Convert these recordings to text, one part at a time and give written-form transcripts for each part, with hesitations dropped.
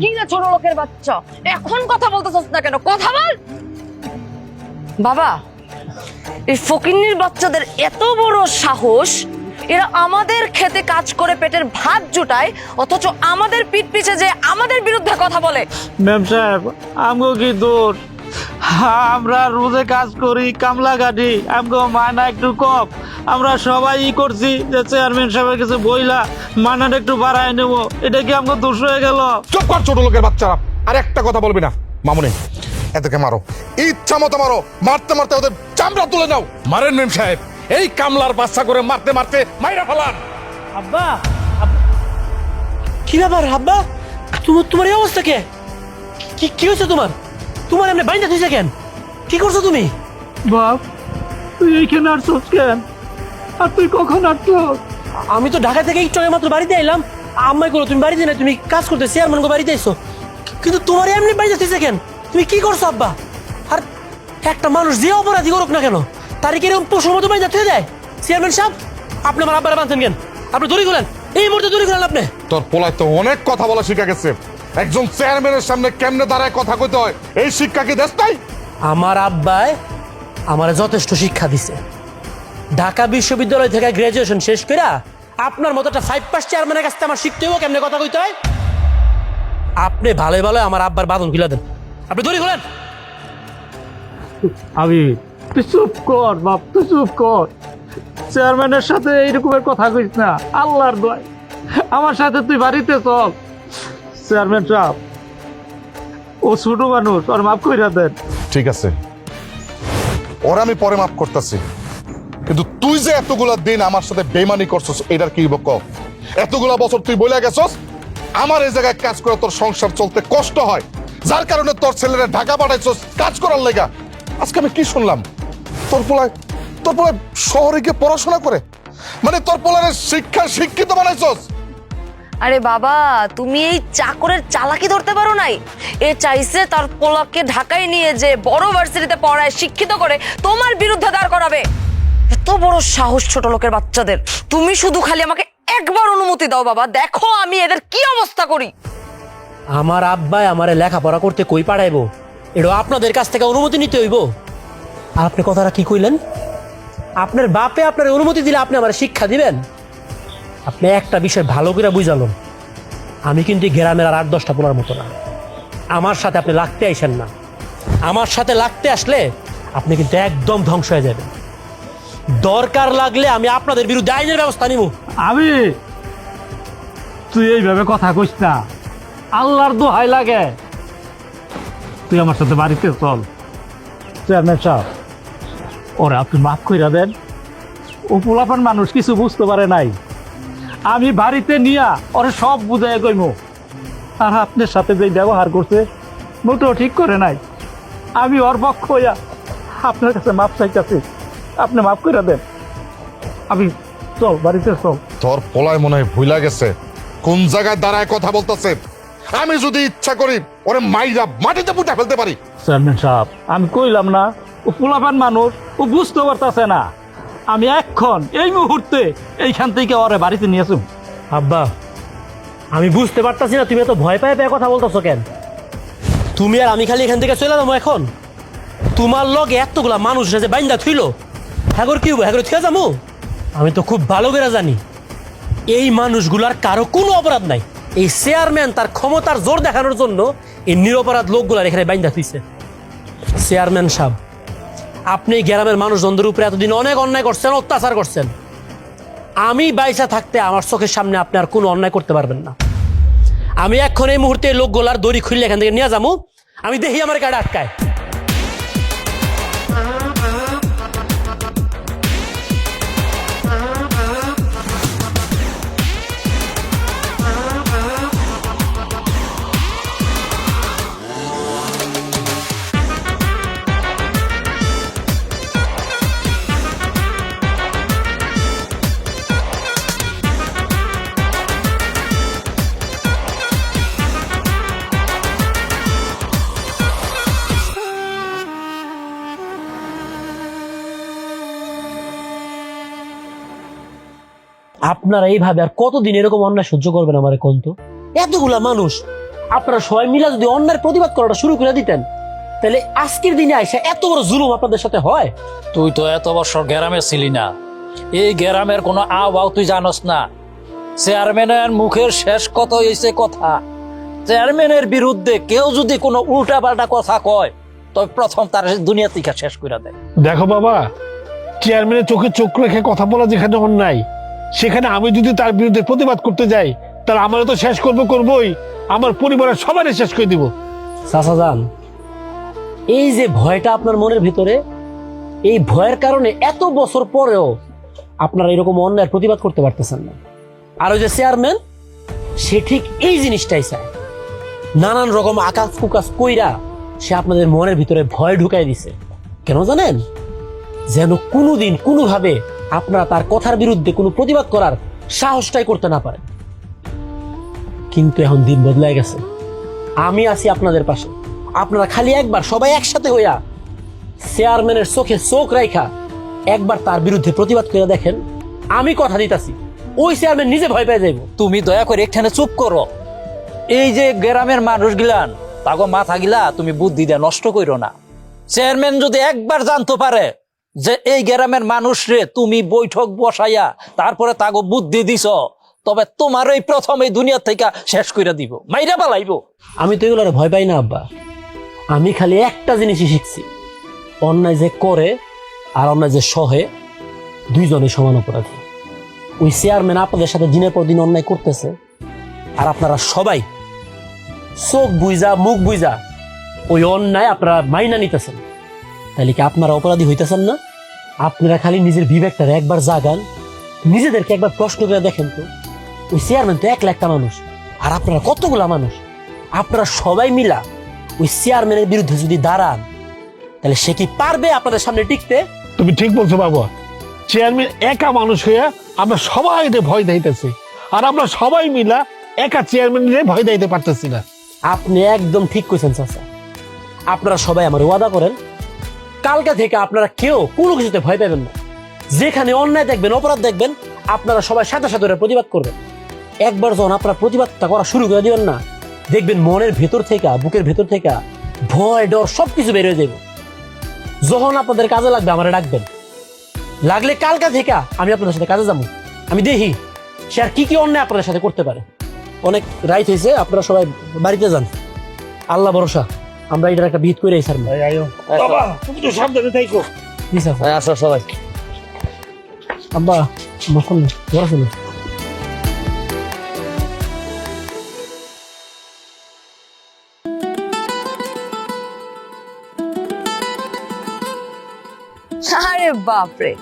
কি রে ছোট লোকের বাচ্চা, এখন কথা বলতেছস না কেন? কথা বল। বাবা, এই ফকিন্নির বাচ্চাদের এত বড় সাহস, এরা আমাদের খেতে কাজ করে পেটের ভাত জুটায়, অথচ আমাদের পিঠ পিছে যে আমাদের বিরুদ্ধে কথা বলে। ম্যাম সাহেব, আমগো কি দোষ? আমরা রোজে কাজ করি, কামলা কাটি, আমগো মায়না একটু কম। আমরা সবাই করছি যে চেয়ারম্যান সাহেবের কাছে বইলা মায়নাটা একটু বাড়ায় নেব, এটা কি আমগো দোষ হয়ে গেল? চুপ কর ছোট লোকের বাচ্চারা, আর একটা কথা বলবি না। মামুনি, এদেরকে মারো, ইচ্ছা মতো মারো, মারতে মারতে ওদের চামড়া তুলে নাও। মারেন মেম সাহেব, এই কামলার বাচ্চা করে মারতে মারতে মাইরা ফেলান। আব্বা, কি ব্যাপার আব্বা? তোমার এই অবস্থা কে? কি হয়েছে তোমার? তোমার এমনি বাইন্দা থইছে কেন? কি করছো তুমি? বাপ, তুই এইখানে আসছস কেন? আর তুই কখন আসছস? আমি তো ঢাকা থেকে একটু আগে মাত্র বাড়িতে এলাম। আম্মাই করো তুমি বাড়িতে না, তুমি কাজ করতে চেয়ারম্যান বাড়িতে এসো, কিন্তু তোমার এমনি বাইন্দা থইছে কেন? তুমি কি করছো আব্বা? আর একটা মানুষ যে অপরাধী করুক না কেন, তারই কিরকম পশুর মতো বাইন্দা থয়ে যায়? চেয়ারম্যান সাহেব, আপনি আমার আব্বারে বাঁধছেন কেন? আপনি দড়ি খুলেন, এই মুহূর্তে দড়ি খুলেন আপনি। তোর পোলায় তো অনেক কথা বলা শিখা গেছে। একজন চেয়ারম্যানের সামনে কেমনে দাঁড়ায় কথা কইতে হয়, এই শিক্ষা কি দেশ তাই? আমার আব্বাই আমার যথেষ্ট শিক্ষা দিছে। ঢাকা বিশ্ববিদ্যালয় থেকে গ্রাজুয়েশন শেষ করে আপনার মতো একটা 5 পাস চেয়ারম্যানের কাছ থেকে আমার শিখতে হইব কেমনে কথা কইতে হয়। আপনি ভালো ভালো আমার আব্বার বাঁধন খুলে দেন, আপনি দড়ি খুলেন। আমি, তুই চুপ কর বাপ, তুই চুপ কর। চেয়ারম্যানের সাথে এইরকমের কথা কইস না, আল্লাহর দয়। আমার সাথে তুই বাড়িতে চল। চেয়ারম্যান সাহেব, ও ছোট মানুষ, ওর মাফ কইরা দেন। ঠিক আছে, ওরা আমি পরে মাফ করতেছি, কিন্তু তুই যে এতগুলা দিন আমার সাথে বেইমানি করছস, এটার কি বক? এতগুলা বছর তুই বলে গেছস আমার এই জায়গায় কাজ করে তোর সংসার চলতে কষ্ট হয়, যার কারণে তোর ছেলেরা ঢাকা পাঠাইছস কাজ করার লেগা। আজকে আমি কি শুনলাম, তোর পোলায় শহরে গিয়ে পড়াশোনা করে, মানে তোর পোলারে শিক্ষিত বানাইছস। আরে বাবা, তুমি এই চাকরের চালাকি ধরতে পারো নাই? এ চাইছে তার পোলাকে ঢাকায় নিয়ে যে বড় ভার্সিটিতে পড়ায় শিক্ষিত করে তোমার বিরুদ্ধে দাঁড় করাবে। এত বড় সাহস ছোট লোকের বাচ্চাদের। তুমি শুধু খালি আমাকে একবার অনুমতি দাও বাবা, দেখো আমি এদের কি অবস্থা করি। আমার আব্বাই আমারে লেখাপড়া করতে কই পাঠাইবো, এটা আপনাদের কাছ থেকে অনুমতি নিতে হইব। আর আপনি কথাটা কি কইলেন? আপনার বাপে আপনার অনুমতি দিলে আপনি আমার শিক্ষা দিবেন? আপনি একটা বিষয় ভালো করে বুঝালেন, আমি কিন্তু গ্রামের আর 8-10টা পোলার মতো না। আমার সাথে আপনি লাগতে আইসেন না। আমার সাথে লাগতে আসলে আপনি কিন্তু একদম ধ্বংস হয়ে যাবেন। দরকার লাগলে আমি আপনাদের বিরুদ্ধে আইনের ব্যবস্থা নিব। আমি, তুই এইভাবে কথা কইস না, আল্লাহর দোহাই লাগে। তুই আমার সাথে বাড়িতে চল। চেয়ারম্যান সাহেব, ওরা আপনি মাফ কইরা দেন। ও পোলাপান মানুষ, কিছু বুঝতে পারে নাই। আমি বাড়িতে নিয়া ওরা সব বুঝাই কইমু। আর আপনার সাথে যে ব্যবহার করছে মোটেও ঠিক করে নাই। আমি ওর পক্ষ হইয়া আপনার কাছে মাফ চাইতেছি, আপনি মাফ করে দেন। আমি চল, বাড়িতে চল। তোর পোলায় মনে হয় ভুলা গেছে কোন জায়গায় দাঁড়ায় কথা বলতেছে। আমি যদি ইচ্ছা করি ওরে মাইরা মাটিতে পুঁতে ফেলতে পারি। চেয়ারম্যান সাহেব, আমি কইলাম না, ও পোলাপান মানুষ, ও বুঝতে পারতেছে না। আমি এখন এই মুহূর্তে এইখান থেকে ওরে বাড়িতে নিয়ে আসুন। আব্বা, আমি বুঝতে পারতাছি না তুমি এত ভয় পায় কথা বলতেছো কেন? তুমি আর আমি খালি এখান থেকে চলে যাবো এখন? তোমার লগে এতগুলা মানুষ যে বাইন্দা থইল, হ্যাগর কি হবো? হ্যাগর থিয়া যাবো? আমি তো খুব ভালো করে জানি এই মানুষগুলার কারো কোনো অপরাধ নাই। এই চেয়ারম্যান তার ক্ষমতার জোর দেখানোর জন্য এই নিরপরাধ লোকগুলার এখানে বাইন্দা থইছে। চেয়ারম্যান সাহেব, আপনি গ্রামের মানুষজনদের উপরে এতদিন অনেক অন্যায় করছেন, অত্যাচার করছেন। আমি বাইসা থাকতে আমার চোখের সামনে আপনি আর কোনো অন্যায় করতে পারবেন না। আমি এখন এই মুহূর্তে লোকগুলার দড়ি খুললে এখান থেকে নিয়ে যাবো। আমি দেখি আমার গাড়ি আটকায়। আপনারা এইভাবে আর কতদিন এরকম অন্যায় সহ্য করবেন? আমার কোন তো এতগুলা মানুষ, আপনারা সবাই মিলে যদি অন্যায়ের প্রতিবাদ করাটা শুরু করে দিতেন, তাহলে আজকের দিনে আইসা এত বড় জুলুম আপনাদের সাথে হয়? তুই তো এত বছর গ্রামে ছিলি না, এই গ্রামের কোনো আও তুই জানোস না। চেয়ারম্যানের মুখের শেষ কত হয়েছে কথা, চেয়ারম্যানের বিরুদ্ধে কেউ যদি কোনো উল্টা পাল্টা কথা কয় তবে প্রথম তার দুনিয়া থেকে শেষ করে দেয়। দেখো বাবা, চেয়ারম্যানের চোখে চোখ রেখে কথা বলা যেখানে অন্যায়, সেখানে আমি যদি তার বিরুদ্ধে প্রতিবাদ করতে যাই, তাহলে আমারও তো শেষ করবই, আমার পরিবারের সবারই শেষ করে দিব। চাচা যান, এই যে ভয়টা আপনার মনের ভিতরে, এই ভয়ের কারণে এত বছর পরেও আপনারা এরকম অন্যায়ের প্রতিবাদ করতে পারতেছেন না। আর ওই যে চেয়ারম্যান, সে ঠিক এই জিনিসটাই চায়, নানান রকম আকাশ কুকাশ কইরা সে আপনাদের মনের ভিতরে ভয় ঢুকাই দিছে। কেন জানেন? যেন কোনোদিন কোনোভাবে আপনারা তার কথার বিরুদ্ধে কোনো প্রতিবাদ করার সাহসটাই করতে না পারেন। কিন্তু এখন দিন বদলায় গেছে, আমি আছি আপনাদের পাশে। আপনারা খালি একবার সবাই একসাথে হইয়া চেয়ারম্যানের চোখে চোখ রাইখা একবার তার বিরুদ্ধে প্রতিবাদ করে দেখেন, আমি কথা দিতাছি ওই চেয়ারম্যান নিজে ভয় পেয়ে যাইব। তুমি দয়া করে এখানে চুপ করো। এই যে গ্রামের মানুষ গিলান, তাগো মাথা গিলা তুমি বুদ্ধি দিয়ে নষ্ট করো না। চেয়ারম্যান যদি একবার জানতে পারে যে এই গ্রামের মানুষ রে তুমি বৈঠক বসাইয়া তারপরে তাগো বুদ্ধি দিছ, তবে তোমার এই প্রথম এই দুনিয়া থেকে শেষ করে দিব, মাইরা পালাইব। আমি তো এগুলোর ভয় পাই না আব্বা, আমি খালি একটা জিনিসই শিখছি, অন্যায় যে করে আর অন্যায় যে সহে দুইজনে সমান অপরাধী। ওই চেয়ারম্যান আপনাদের সাথে দিনের পর দিন অন্যায় করতেছে, আর আপনারা সবাই চোখ বুইজা মুখ বুইজা ওই অন্যায় আপনারা মাইনা নিতেছেন। তাহলে কি আপনারা অপরাধী হইতেছেন না? আপনারা খালি নিজের বিবেকটারে একবার জাগান, নিজেদেরকে একবার প্রশ্ন করে দেখেন তো, ওই চেয়ারম্যান তো 1 লাখটা মানুষ, আর আপনারা কতগুলা মানুষ। আপনারা সবাই মিলা ওই চেয়ারম্যানের বিরুদ্ধে যদি দাঁড়ান, তাহলে সে কি পারবে আপনাদের সামনে টিকতে? তুমি ঠিক বলছো বাবা, চেয়ারম্যান একা মানুষ হইয়া আমরা সবাই ভয় দিতেছি, আর আমরা সবাই মিলা একা চেয়ারম্যানের ভয় দিতে পারতেছি না। আপনি একদম ঠিক কইছেন চাচা। আপনারা সবাই আমার ওয়াদা করেন, কালকে থেকে আপনারা কেউ কোনো কিছুতে ভয় পাবেন না। যেখানে অন্যায় দেখবেন, অপরাধ দেখবেন, আপনারা সবাই সাথে সাথে প্রতিবাদ করবেন। একবার যখন আপনারা প্রতিবাদটা করা শুরু করে দিবেন না, দেখবেন মনের ভেতর থেকে, বুকের ভেতর থেকে ভয় ডর সবকিছু বের হয়ে যাবে। যখন আপনাদের কাজে লাগবে আমারে ডাকবেন, লাগলে কালকা থেকে আমি আপনাদের সাথে কাজে যাবো। আমি দেখি সে আর কি কি অন্যায় আপনাদের সাথে করতে পারে। অনেক রাইট হয়েছে, আপনারা সবাই বাড়িতে যান। আল্লাহ ভরসা, আমরা এটার একটা বিহিত করে স্যার। বাবা তুমি তো সাবধানে থাকো। আসো সবাই। আব্বা মখন পড়াশোনা আরে বাপরে,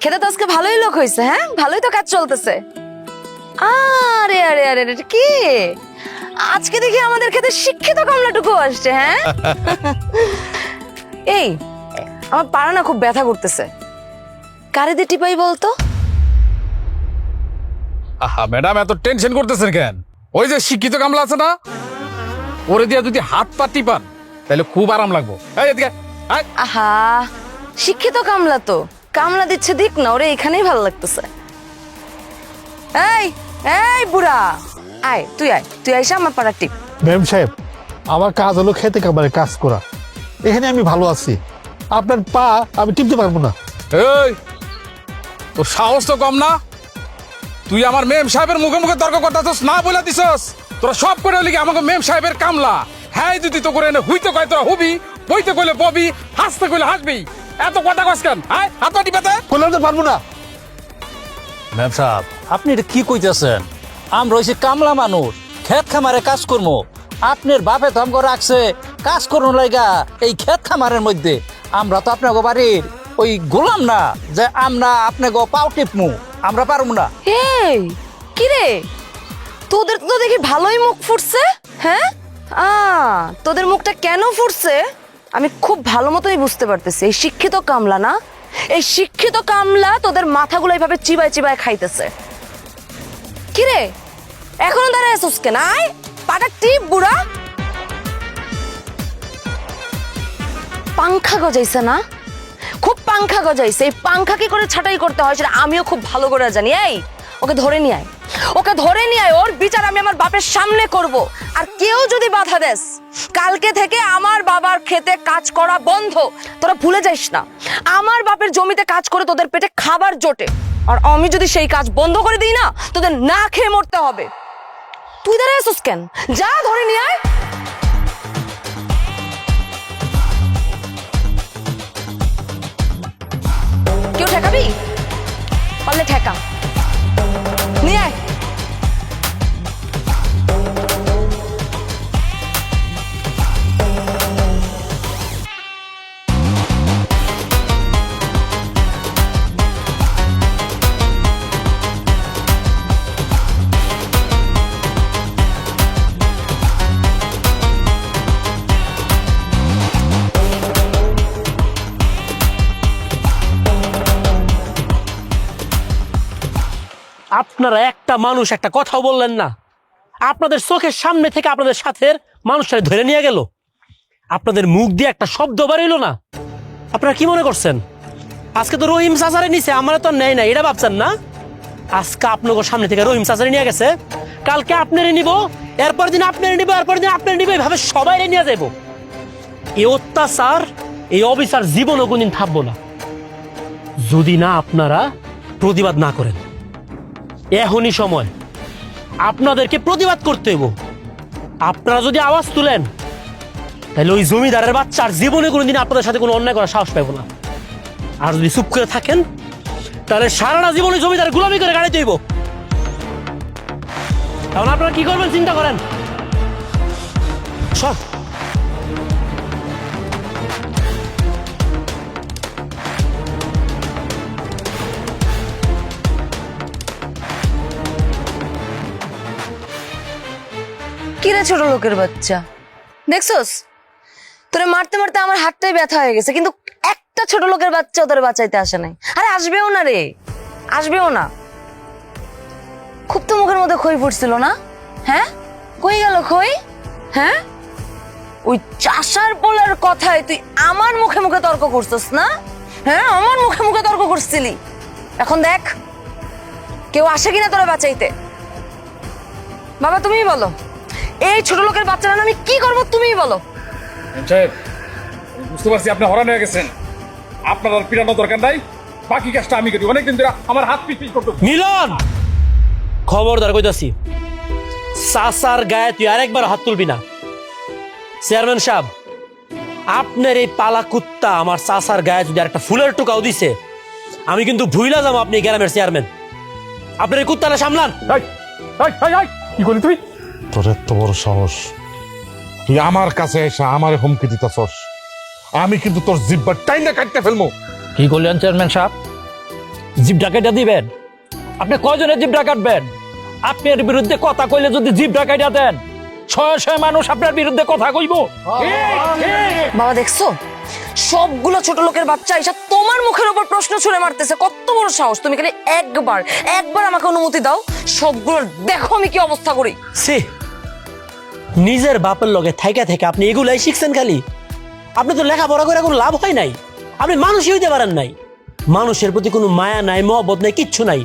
খেতে তো আজকে ভালোই লোক হয়েছে। হ্যাঁ, ভালোই তো কাজ চলতেছে। আরে আরে আরে আরে, কি আজকে দেখি আমাদের খেতে শিক্ষিত কামলাটুকু আসছে। হ্যাঁ এই আমার পাড়া না খুব ব্যথা করতেছে, কারে দিয়ে টিপাই বলতো? আহা ম্যাডাম, এত টেনশন করতেছেন কেন? ওই যে শিক্ষিত কামলা আছে না, ওরে দিয়া যদি হাত পা টিপান তাহলে খুব আরাম লাগবো। এই এদিকে আয়। আহা, শিক্ষিত কামলা তো কামলা দিচ্ছে, দিক না, ওরে এখানেই ভালো লাগতেছে। এই এই বুড়া, আয় তুই, তুই আইসা আমার পাড়া টিপ। ম্যাম সাহেব, আমার কাজ হলো খেতে খাবারে কাজ করা, এখানে আমি ভালো আছি, আপনার পা আমি টিপতে পারবো না। এই তোর সাহস তো কম না, তুই আমার মেম সাহেবের মুখে মুখে তর্ক করতেছস না, বলে দিছস তোরা সব করে লিখে আমাকে মেম সাহেবের কামলা। হ্যাঁ যদি তো করে এনে হইতে কয় তোরা হবি, বইতে কইলে ববি, হাসতে কইলে হাসবি, এত কথা কস কেন? হ্যাঁ হাত পা টিপাতে করলে তো পারবো না। ম্যাম সাহেব, আপনি এটা কি কইতেছেন? আমরা হইছি কামলা মানুষ, ক্ষেত খামারে কাজ করবো। আপনার বাপে তো আমাকে রাখছে কাজ করুন লাইগা এই ক্ষেত খামারের মধ্যে। আমরা তো আপনাকে বাড়ির ওই গোলাম না যে আমরা আপনাকে পাও টিপমু, আমরা পারবো না। এই কি রে, তোদের তো দেখি ভালোই মুখ ফুটছে। হ্যাঁ, তোদের মুখটা কেন ফুটছে আমি খুব ভালো মতোই বুঝতে পারতেছি। এই শিক্ষিত কামলা না, এই শিক্ষিত কামলা তোদের মাথাগুলো এইভাবে চিবায় চিবায় খাইতেছে। কি রে, এখনো দাঁড়ায় আছিস কেন? আয় পাটা টিপ বুড়া। পাংখা গজাইছে না, খুব পাংখা গজাইছে। এই পাংখা কি করে ছাটাই করতে হয় সেটা আমিও খুব ভালো করে জানি। এই ওকে ধরে নিয়ে আয়, ওকে ধরে নিয়ে আয়। ওর বিচার আমি আমার বাপের সামনে করব। আর কেউ যদি বাধা দেস, কালকে থেকে আমার বাবার খেতে কাজ করা বন্ধ। তোরা ভুলে যাইস না, আমার বাপের জমিতে কাজ করে তোদের পেটে খাবার জোটে। আর আমি যদি সেই কাজ বন্ধ করে দিই না, তোদের না খেয়ে মরতে হবে। তুই দাঁড়ায় আসছিস কেন? যা ধরে নিয়ে আয়। কেউ ঠেকাবি? পারলে ঠেকা, নিয়ে আয়। আপনারা একটা মানুষ একটা কথাও বললেন না। আপনাদের চোখের সামনে থেকে আপনাদের সাথের মানুষটা ধরে নিয়ে গেল, আপনাদের মুখ দিয়ে একটা শব্দ বাড়িল না। আপনারা কি মনে করছেন আজকে তো রহিম চাচারে নিছে, আমরা তো নেই না, এটা ভাবছেন না? আজকে আপনাদের সামনে থেকে রহিম চাচারে নিয়ে গেছে, কালকে আপনারই নিব, এরপর দিন আপনারই নিব, এরপর দিন আপনারই নিব, এইভাবে সবাই নিয়ে যাব। এই অত্যাচার, এই অবিচার জীবনও কোনদিন থাকবো না যদি না আপনারা প্রতিবাদ না করেন। এখনই সময় আপনাদেরকে প্রতিবাদ করতে হইব। আপনারা যদি আওয়াজ তুলেন, তাহলে ওই জমিদারের বাচ্চার জীবনে কোনোদিন আপনাদের সাথে কোনো অন্যায় করার সাহস পাইব না। আর যদি চুপ করে থাকেন, তাহলে সারাটা জীবনে জমিদার গোলামি করে গাড়িতে হইব। এখন আপনারা কি করবেন চিন্তা করেন। সব কিরে ছোট লোকের বাচ্চা, দেখছস তোরে মারতে মারতে আমার হাতটাই ব্যথা হয়ে গেছে, কিন্তু একটা ছোট লোকের বাচ্চা তোরে বাঁচাইতে আসে নাই। আরে আসবেও না রে, আসবেও না। খুব তো মুখের মধ্যে খই ফুটছিল না? হ্যাঁ, কই গেল খই? হ্যাঁ, ওই চাষার পোলার কথায় তুই আমার মুখে মুখে তর্ক করছিস না? হ্যাঁ, আমার মুখে মুখে তর্ক করছিলি। এখন দেখ কেউ আসে কিনা তোরে বাঁচাইতে। বাবা তুমিই বলো, এই ছোট লোকের বাচ্চারা আমি কি করবো তুমিই বলো। সাহেব, বুঝতে পারছি আপনি হরান হয়ে গেছেন, আপনার আর পিরানো দরকার নাই, বাকি কাজটা আমি করি। অনেকদিন ধরে আমার হাত পিট করতে। মিলন, খবরদার কইতাছি, চাচার গায়ে তুই আরেকবার হাত তুলবি না। চেয়ারম্যান সাহেব, আপনার এই পালা কুত্তা আমার চাচার গায়ে যদি একটা ফুলের টুকাও দিছে, আমি কিন্তু ভুইলা যাবো আপনি গ্রামের চেয়ারম্যান। আপনার এই কুত্তাটা সামলান। কি করলি তুই? তোর এত বড় সাহস, তুই আমার কাছে এসে আমার হুমকি দিতেছস। আমি কিন্তু তোর জিব্বা টাইনা কাটতে ফেলবো। কি করলেন চেয়ারম্যান সাহেব? জিভটা কেটে দিবেন? আপনি কয়জনের জিভটা কাটবেন? আপনার বিরুদ্ধে কথা কইলে যদি জিভটা কেটে দেন, শয়ে শয়ে মানুষ আপনার বিরুদ্ধে কথা কইব। বাবা দেখছো, সবগুলো ছোট লোকের বাচ্চা এসে তোমার মুখের উপর প্রশ্ন ছুড়ে মারতেছে। কত বড় সাহস! তুমি খালি একবার আমাকে অনুমতি দাও, সবগুলো দেখো আমি কি অবস্থা করি। সে নিজের বাপের লগে থাইকা থেকে আপনি এগুলাই শিখছেন খালি? আপনি তো লেখাপড়া করে কোনো লাভ হয় নাই, আপনি মানুষই হইতে পারেন নাই, মানুষের প্রতি কোনো মায়া নাই, মহব্বত নাই, কিচ্ছু নাই।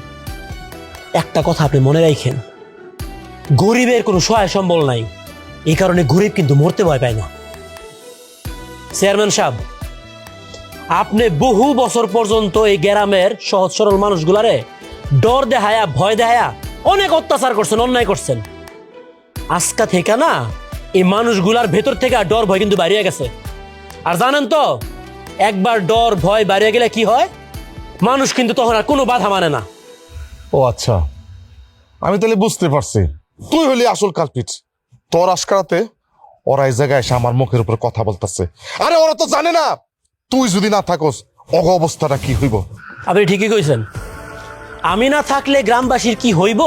একটা কথা আপনি মনে রাখেন, গরিবের কোনো সহায় সম্বল নাই, এই কারণে গরিব কিন্তু মরতে ভয় পায় না। চেয়ারম্যান সাহেব, আপনি বহু বছর পর্যন্ত এই গ্রামের সহজ সরল মানুষগুলারে ডর দেখায়া ভয় দেখায়া অনেক অত্যাচার করছেন, অন্যায় করছেন। আজকা থেকে না এই মানুষগুলার ভেতর থেকে ডর ভয় কিন্তু বাড়িয়ে গেছে। আর জানেন তো, একবার ডর ভয় বাড়িয়ে গেলে কি হয়? মানুষ কিন্তু তখন আর কোনো বাধা মানে না। ও আচ্ছা, আমি তাহলে বুঝতে পারছি তুই হলি আসল কালপিট। তোর আশকারাতে ওরা এই জায়গায় এসে আমার মুখের উপর কথা বলতেছে। আরে ওরা তো জানে না তুই যদি না থাকস অগ অবস্থাটা কি হইব। আপনি ঠিকই কইছেন, আমি না থাকলে গ্রামবাসীর কি হইব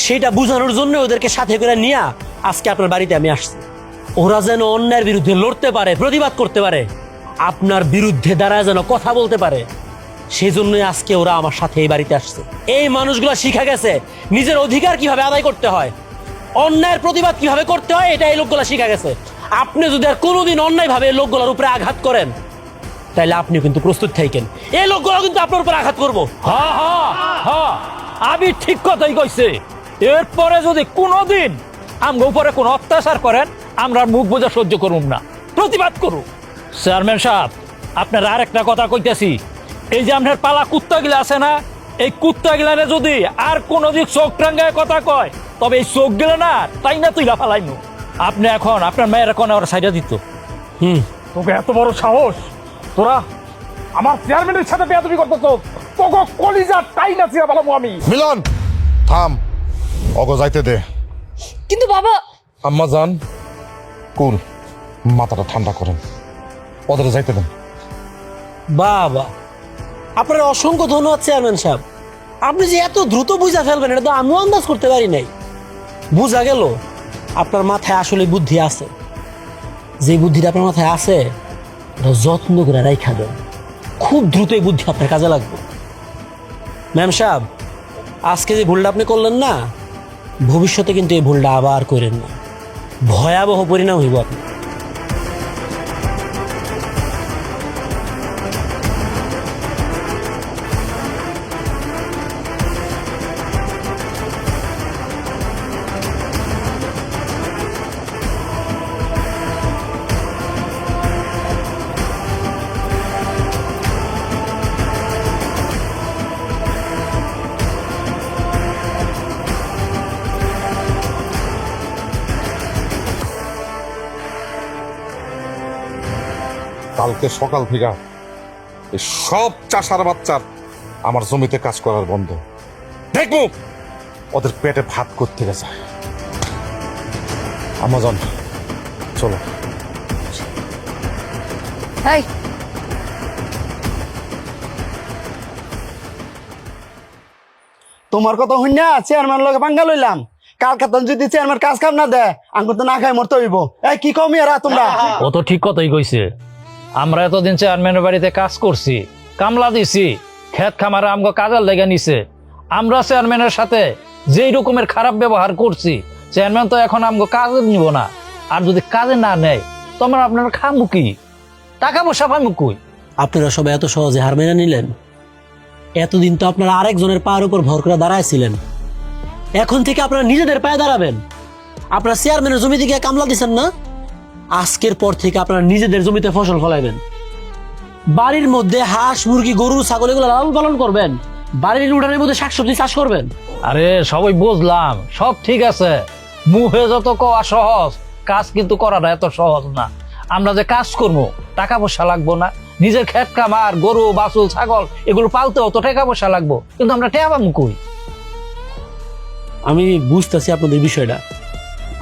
সেটা বোঝানোর জন্য ওদেরকে সাথে করে নিয়ে আজকে আপনার বাড়িতে আমি আসছি। ওরা যেন অন্যায়ের বিরুদ্ধে লড়তে পারে, প্রতিবাদ করতে পারে, আপনার বিরুদ্ধে দাঁড়ায় যেন কথা বলতে পারে, সেই জন্যই আজকে ওরা আমার সাথে এই বাড়িতে আসছে। এই মানুষগুলো শিখা গেছে নিজের অধিকার কিভাবে আদায় করতে হয়, অন্যায়ের প্রতিবাদ কিভাবে করতে হয়, এটা এই লোকগুলা শিখা গেছে। আপনি যদি আর কোনোদিন অন্যায় ভাবে এই লোকগুলোর উপরে আঘাত করেন, তাহলে আপনি কিন্তু প্রস্তুত থাকেন, এই লোকগুলো কিন্তু আপনার উপর আঘাত করবো। হ্যাঁ হ্যাঁ হ্যাঁ, আমি ঠিক কথাই কইছে। এরপরে যদি কোনোদিন আমগো উপরে কোনো অত্যাচার করেন, আমরা মুখ বোঝা সহ্য করুম না, প্রতিবাদ করু। চেয়ারম্যান সাহেব, আপনার আর একটা কথা কইতেছি, এই যে আপনার পালা কুত্তা গিলা আছে না, এই কুত্তা গিলানে যদি আর কোনোদিন চোখ টাঙ্গায় কথা কয়, তবে এই চোখ গিলা না তাই না তুই ফালাইনু। আপনি এখন আপনার মেয়ের এখন ওরা সাইডা দিত। তোকে এত বড় সাহস, তোরা আমার চেয়ারম্যানের সাথে বেয়াদবি করতেছ, তোকে কলিজা টাই না চিরা বলবো আমি। মিলন থাম, অগো যাইতে দে। কিন্তু বাবা, আম্মা যান, কুল, মাথাটা ঠান্ডা করেন, ওদের যাইতে দেন। বাবা, আপনার অসংখ্য ধন্যবাদ চেয়ারম্যান সাহেব। আপনি যে এত দ্রুত বুঝা ফেলবেন এটা তো আমিও আন্দাজ করতে পারি নাই। বুঝা গেল আপনার মাথায় আসলে বুদ্ধি আছে। যে বুদ্ধিটা আপনার মাথায় আছে এটা যত্ন করে রাইখা দেন, খুব দ্রুত এই বুদ্ধি আপনার কাজে লাগবে। ম্যাম সাহেব, আজকে যে ভুলটা আপনি করলেন না, ভবিষ্যতে কিন্তু এই ভুলটা আবার করেন না, ভয়াবহ পরিণাম হইব আপনি। কালকে সকাল থেকে এই সব চাষার বাচ্চার আমার জমিতে কাজ করার বন্ধ। দেখবো ওদের পেটে ভাত করতে গেছে। আমাজন চলো। এই তোমার কথা হইন না চেয়ারম্যান লগে পাঙ্গা লইলাম। কাল কাতন যদি চেয়ারম্যান কাজ কাম না দেয় আঙ্গুর তো না খাই মরতে হইব। এই কি কমি এরা তোমরা? ও তো ঠিক কথাই কইছে। আমরা এতদিন চেয়ারম্যানের বাড়িতে কাজ করছি, কামলা দিছি, ক্ষেত খামারে আমগো কাজের লেগে নিছে। আমরা চেয়ারম্যানের সাথে যেই রকমের খারাপ ব্যবহার করছি, চেয়ারম্যান তো এখন আমগো কাজে নিব না। আর যদি কাজে না নেয় তোমরা আপনার খামু কি, টাকা পয়সা পামু কই? আপনারা সবাই এত সহজে হার মেনে নিলেন? এতদিন তো আপনারা আরেকজনের পায়ের উপর ভর করে দাঁড়াইছিলেন, এখন থেকে আপনারা নিজেদের পায়ে দাঁড়াবেন। আপনারা চেয়ারম্যানের জমি থেকে কামলা দিচ্ছেন না, আজকের পর থেকে আপনারা নিজেদের জমিতে ফসল ফলাইবেন। বাড়ির মধ্যে হাঁস মুরগি গরু ছাগল এগুলো লালন পালন করবেন, বাড়ির উঠানের মধ্যে শাকসবজি চাষ করবেন। আরে সবাই বুঝলাম, সব ঠিক আছে, মুখে যত কওয়া সহজ, কাজ কিন্তু করাটা এত সহজ না। আমরা যে কাজ করবো টাকা পয়সা লাগবো না? নিজের ক্ষেত খামার গরু বাছুর ছাগল এগুলো পালতেও তো টাকা পয়সা লাগবো, কিন্তু আমরা টাকা পাবো কই? আমি বুঝতেছি আপনাদের বিষয়টা,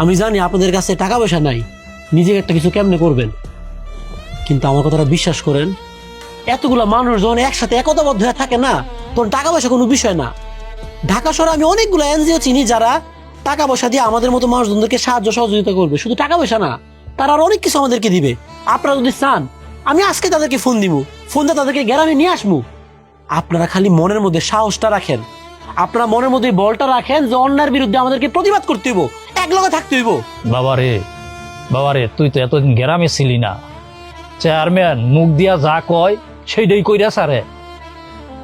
আমি জানি আপনাদের কাছে টাকা পয়সা নাই, নিজেকে একটা কিছু কেমনে করবেন। কিন্তু আমার কথাটা বিশ্বাস করেন, এতগুলা মানুষ যখন একসাথে একতাবদ্ধ হয়ে থাকে না, তখন টাকা পয়সা কোনো বিষয় না। ঢাকা শহরে আমি অনেকগুলো এনজিও চিনি যারা টাকা পয়সা দিয়ে আমাদের মতো মানুষজনদেরকে সাহায্য সহযোগিতা করবে। শুধু টাকা পয়সা না, তারা আর অনেক কিছু আমাদেরকে দিবে। আপনারা যদি চান আমি আজকে তাদেরকে ফোন দিব, ফোন দিয়ে তাদেরকে গ্রামে নিয়ে আসবো। আপনারা খালি মনের মধ্যে সাহসটা রাখেন, আপনারা মনের মধ্যে বলটা রাখেন যে অন্যায়ের বিরুদ্ধে আমাদেরকে প্রতিবাদ করতে হইব, একলগে থাকতে হইব। বাবারে তুই তো এতদিন গ্রামে ছিলি না, চেয়ারম্যান মুখ দিয়া যা কয় সেইটাই কইরা সারে।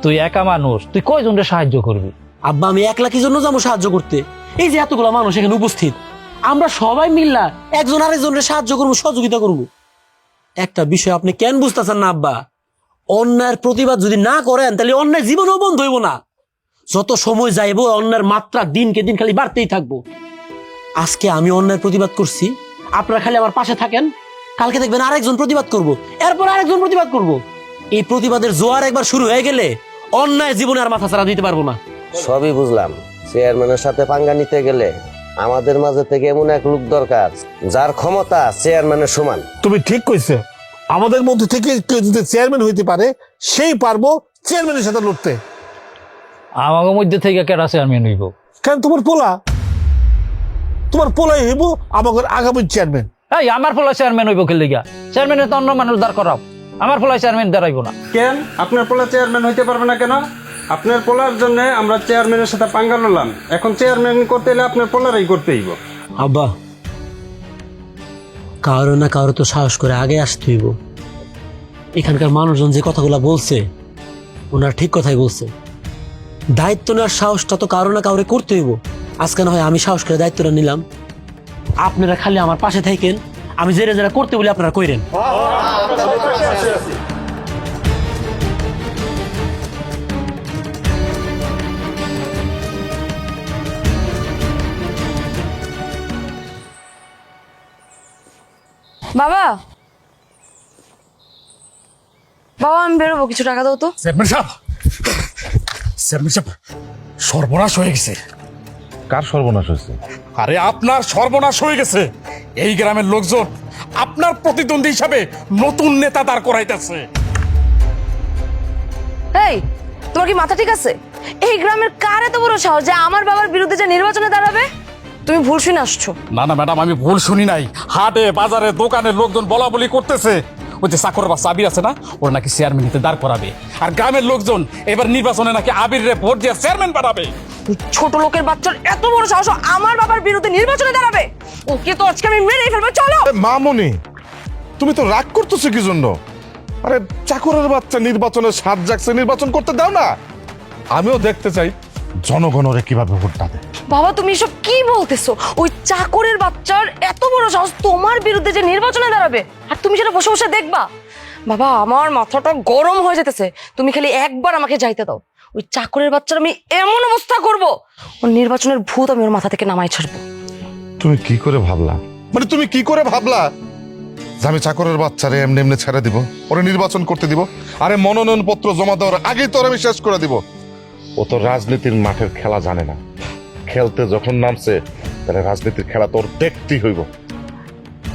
তুই একা মানুষ, তুই কয়জনকে সাহায্য করবি? আব্বা, আমি একলা কি জন্য যাবো সাহায্য করতে? এই যে এতগুলা মানুষ এখানে উপস্থিত, আমরা সবাই মিল্লা একজন আরেকজনের সাহায্য করবো, সহযোগিতা করবো। একটা বিষয় আপনি কেন বুঝতেছেন না আব্বা? অন্যায়ের প্রতিবাদ যদি না করেন তাহলে অন্যায় জীবনেও বন্ধ হইব না। যত সময় যাইব অন্যায়ের মাত্রা দিনকে দিন খালি বাড়তেই থাকবো। আজকে আমি অন্যায়ের প্রতিবাদ করছি, আপনারা খালি আমার পাশে থাকেন, কালকে দেখবেন আরেকজন প্রতিবাদ করব, এরপর আরেকজন প্রতিবাদ করব। এই প্রতিবাদের জোয়ার একবার শুরু হয়ে গেলে অন্যায় জীবনে আর মাথা ছাড়া দিতে পারবো না। সবই বুঝলাম, চেয়ারম্যানের সাথে পাঙ্গা নিতে গেলে আমাদের মাঝে থেকে এমন এক লোক দরকার যার ক্ষমতা চেয়ারম্যানের সমান। তুমি ঠিক কইছো, আমাদের মধ্যে থেকে কেউ যদি চেয়ারম্যান হইতে পারে সেই পারবো চেয়ারম্যানের সাথে লড়তে। আমাদের মধ্যে থেকে কেডা চেয়ারম্যান হইব? কেন তোমার পোলাই হইব আমাদের আগামী চেয়ারম্যান। এই আমার ফলে চেয়ারম্যান হইব কে লিগা? চেয়ারম্যানের তো অন্য মানুষ দাঁড় করাও, আমার ফলে চেয়ারম্যান দাঁড়াইব না। কেন আপনার পোলা চেয়ারম্যান হইতে পারবে না কেন? আপনার পোলার জন্য আমরা চেয়ারম্যানের সাথে পাঙ্গা লড়লাম, এখন চেয়ারম্যান করতে হলে আপনার পোলারই করতে হইব। আব্বা, কারো না কারো তো সাহস করে আগে আসতে হইব। এখানকার মানুষজন যে কথাগুলো বলছে ওনারা ঠিক কথাই বলছে। দায়িত্ব নেওয়ার সাহসটা তো কারো না কাউরে করতে হইব। আজকে না হয় আমি সাহস করে দায়িত্বটা নিলাম, আপনারা খালি আমার পাশে থাকেন, আমি যেটা যেটা করতে বলি আপনারা কইরেন। বাবা, বাবা আমি বেরোবো, কিছু টাকা দাও তো। চেয়ারম্যান সাহেব, সর্বনাশ হয়ে গেছে। কার সর্বনাশ হয়েছে? আরে আপনার সর্বনাশ হয়ে গেছে। এই গ্রামের লোকজন আপনার প্রতিদ্বন্দ্বী হিসাবে নতুন নেতা দাঁড় করাইতেছে। এই, তোমার কি মাথা ঠিক আছে? এই গ্রামের কার এত বড় সাহস যে আমার বাবার বিরুদ্ধে যে নির্বাচনে দাঁড়াবে? তুমি ভুল শুনে আসছো। না না ম্যাডাম, আমি ভুল শুনি নাই। হাটে বাজারে দোকানে লোকজন বলা বলি করতেছে ওই যে চাকর বাচ্চা আবির আছে না, ওরা নাকি চেয়ারম্যান হতে দাঁড় করাবে। আর গ্রামের লোকজন এবার নির্বাচনে নাকি আবির রে ভোট দিয়ে চেয়ারম্যান বানাবে। ওই ছোট লোকের বাচ্চার এত বড় সাহস ও আমার বাবার বিরুদ্ধে নির্বাচনে দাঁড়াবে? ওকে তো আজকে আমি মেরেই ফেলবো। চলো। মামনি, তুমি তো রাগ করতেছো কি জন্য? আরে চাকরের বাচ্চা নির্বাচনে সাত জাগছে, নির্বাচন করতে দাও না। আমিও দেখতে চাই জনগণ ওরে কিভাবে ভোটটা দেয়। বাবা তুমি এসব কি বলতেছো? ওই চাকরের বাচ্চার এত বড় সাহস তোমার বিরুদ্ধে যে নির্বাচনে দাঁড়াবে, আর তুমি সেটা বসে বসে দেখবা? বাবা আমার মাথাটা গরম হয়ে যেতেছে। তুমি খালি একবার আমাকে যাইতে দাও। ওই চাকরের বাচ্চার আমি এমন অবস্থা করব, ওর নির্বাচনের ভূত আমি ওর মাথা থেকে নামাই ছাড়বো। তুমি কি করে ভাবলা, মানে তুমি কি করে ভাবলা যে আমি চাকরের বাচ্চারে এমনি এমনি ছেড়ে দিব, ওরে নির্বাচন করতে দিব? আরে মনোনয়ন পত্র জমা দেওয়ার আগেই তো ওর আমি শেষ করে দিব। ও তো রাজনীতির মাঠের খেলা জানে না। খেলতে যখন নামছে তাহলে রাজনীতির খেলা তোর দেখতেই হইব।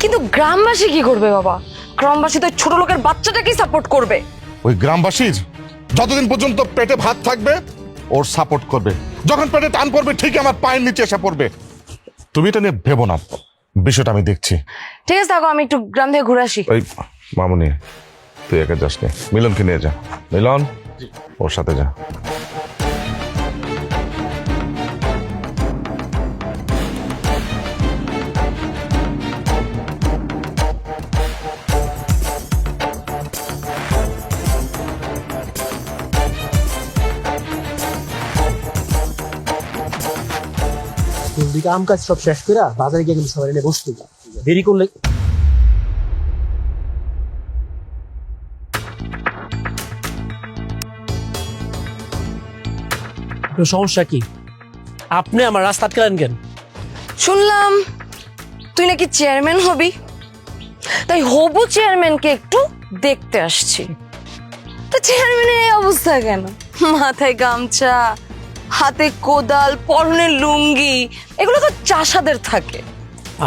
কিন্তু গ্রামবাসী কি করবে বাবা? গ্রামবাসী তো ওই ছোট লোকের বাচ্চাটাকেই সাপোর্ট করবে। ওই গ্রামবাসীর যতদিন পর্যন্ত পেটে ভাত থাকবে ওর সাপোর্ট করবে, যখন পেটে টান পড়বে ঠিক আমার পায়ের নিচে এসে পড়বে। তুমি এটা নিয়ে ভেবো না, বিষয়টা আমি দেখছি। ঠিক আছে থাকো, আমি একটু গ্রাম থেকে ঘুরে আসি। ওই মামুনি, তুই একা যাস নে, মিলনকে নিয়ে যা। মিলন, ওর সাথে যা। দিকে আম কাজ সব শেষ করে বাজারে গিয়ে কিন্তু সবাই এনে বসতে দেরি করলে। আপনার সমস্যা কি? আপনি আমার রাস্তা আটকালেন কেন? শুনলাম তুই নাকি চেয়ারম্যান হবি, তাই হবু চেয়ারম্যানকে একটু দেখতে আসছি। তো চেয়ারম্যানের এই অবস্থা কেন? মাথায় গামছা, হাতে কোদাল, পরনে লুঙ্গি, এগুলো তো চাষাদের থাকে।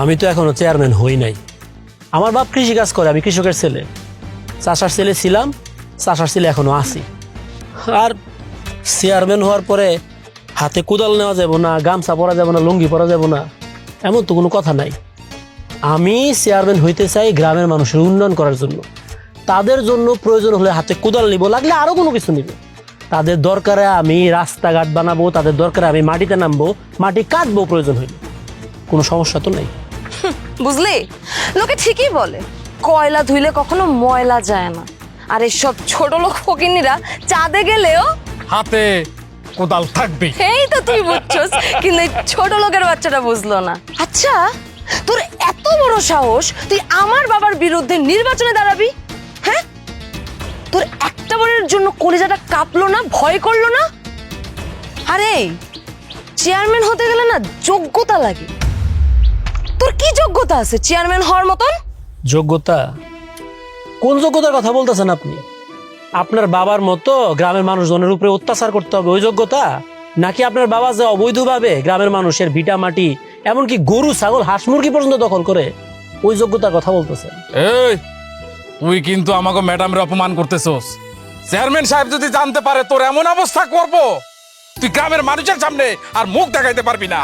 আমি তো এখনো চেয়ারম্যান হই নাই। আমার বাপ কৃষি কাজ করে, আমি কৃষকের ছেলে, চাষার ছেলে ছিলাম, চাষার ছেলে এখনো আছি। আর চেয়ারম্যান হওয়ার পরে হাতে কোদাল নেওয়া যাব না, গামছা পরা যাব না, লুঙ্গি পরা যাব না, এমন তো কোনো কথা নাই। আমি চেয়ারম্যান হইতে চাই গ্রামের মানুষের উন্নয়ন করার জন্য। তাদের জন্য প্রয়োজন হলে হাতে কোদাল নিব, লাগলে আরো কোনো কিছু নিব। তাদের দরকারে আমি রাস্তাঘাট বানাবো, তাদের দরকারে আমি মাটিতে নামবো, মাটি কাটবো প্রয়োজন হইলে। কোনো সমস্যা তো নেই। বুঝলি, লোকে ঠিকই বলে কয়লা ধুইলে কখনো ময়লা যায় না। আর এসব ছোট লোক ফকিন্নিরা চাঁদে গেলেও হাতে কোদাল থাকবে। এই তো তুই বুঝছস, কিন্তু এই ছোট লোকের বাচ্চাটা বুঝলো না। আচ্ছা তোর এত বড় সাহস, তুই আমার বাবার বিরুদ্ধে নির্বাচনে দাঁড়াবি? হ্যাঁ, তোর একটা বারের জন্য কলিজাটা কাঁপলো না, ভয় করলো না? আরে চেয়ারম্যান হতে গেলে না যোগ্যতা লাগে। তোর কি যোগ্যতা আছে চেয়ারম্যান হওয়ার মতন? যোগ্যতা? কোন যোগ্যতার কথা বলতেছেন আপনি? আপনার বাবার মতো গ্রামের মানুষজনের উপরে অত্যাচার করতে হবে, ওই যোগ্যতা? নাকি আপনার বাবা যে অবৈধভাবে গ্রামের মানুষের ভিটা মাটি, এমনকি গরু ছাগল হাঁস মুরগি পর্যন্ত দখল করে, ওই যোগ্যতার কথা বলতেছেন? এই, তুই কিন্তু আমাকে ম্যাডামের অপমান করতেছস। চেয়ারম্যান সাহেব যদি জানতে পারে তোর এমন অবস্থা করব, তুই গ্রামের মানুষের সামনে আর মুখ দেখাইতে পারবি না।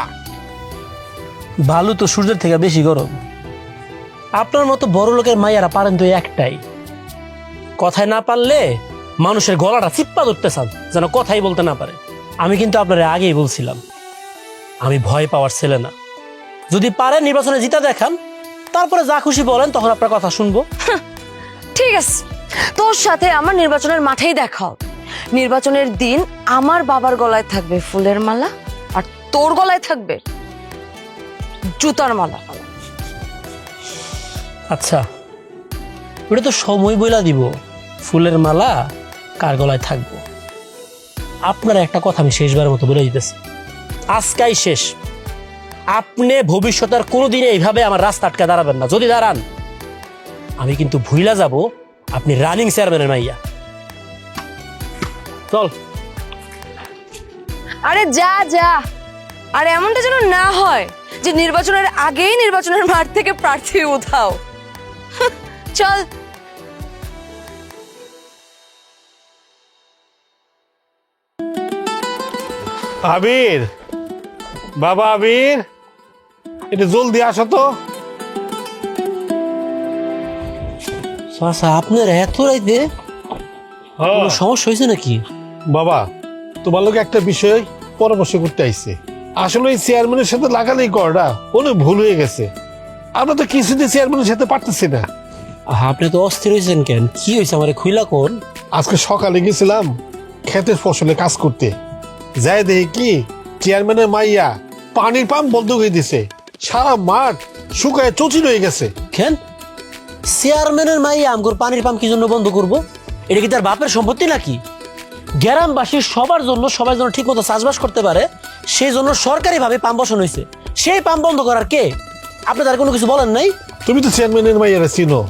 ভালো তো সূর্যের থেকে বেশি গরম। আপনার মতো বড় লোকের মাইয়ারা পারেন তো একটাই, কথায় না পারলে মানুষের গলাটা চিপ্পা ধরতে চান, যেন কথাই বলতে না পারে। আমি কিন্তু আপনারা আগেই বলছিলাম, আমি ভয় পাওয়ার ছেলে না। যদি পারেন নির্বাচনে জিতা দেখান, তারপরে যা খুশি বলেন, তখন আপনার কথা শুনবো। ঠিক আছে, তোর সাথে আমার নির্বাচনের মাঠেই দেখা হবে। নির্বাচনের দিন আমার বাবার গলায় থাকবে ফুলের মালা আর তোর গলায় থাকবে জুতার মালা। আচ্ছা, ওটা তো সময় বইলা দিব ফুলের মালা কার গলায় থাকবো। আপনার একটা কথা আমি শেষবারের মতো বলে দিতেছি, আজকাই শেষ। আপনি ভবিষ্যতের কোনোদিন এইভাবে আমার রাস্তা আটকে দাঁড়াবেন না। যদি দাঁড়ান আমি কিন্তু ভুইলা যাব আপনি রানিং চেয়ারম্যানের মাইয়া। চল। আরে যা যা, আর এমনটা যেন না হয় যে নির্বাচনের আগেই নির্বাচনের মাঠ থেকে প্রার্থী উঠাও। চল। আবির, বাবা আবির, একটু জলদি আসো তো। আচ্ছা, আপনার এত রাইতে কোনো সমস্যা হয়েছে নাকি? বাবা, তোমার লোক একটা বিষয় পরামর্শ করতে আইছে। আসলে এই চেয়ারম্যানের সাথে লাগালেই করটা অনেক ভুল হয়ে গেছে। আমরা তো কিছুতে চেয়ারম্যানের সাথে পারতেছি না। আপনি তো অস্থির হয়েছেন কেন? কি হয়েছে আমার খুইলা কোন? আজকে সকালে গেছিলাম ক্ষেতের ফসলে কাজ করতে, যাই দেখি কি চেয়ারম্যানের মাইয়া পানির পাম্প বন্ধ করে দিছে। সারা মাঠ শুকায় চচির হয়ে গেছে। কেন চেয়ারম্যানের মাইয়া আমগোর পানির পাম্প কি জন্য বন্ধ করব? এটা কি তার বাপের সম্পত্তি নাকি? গ্রামবাসীর সবার জন্য, সবাই যেন ঠিক মতো চাষবাস করতে পারে সেই জন্য সরকারি ভাবে পাম্প বসানো হয়েছে। সেই পাম্প বন্ধ করার কে? আপনি তার কোনো কিছু বলেন নাই? তুমি তো চেয়ারম্যানের মাইয়ারা চিনো।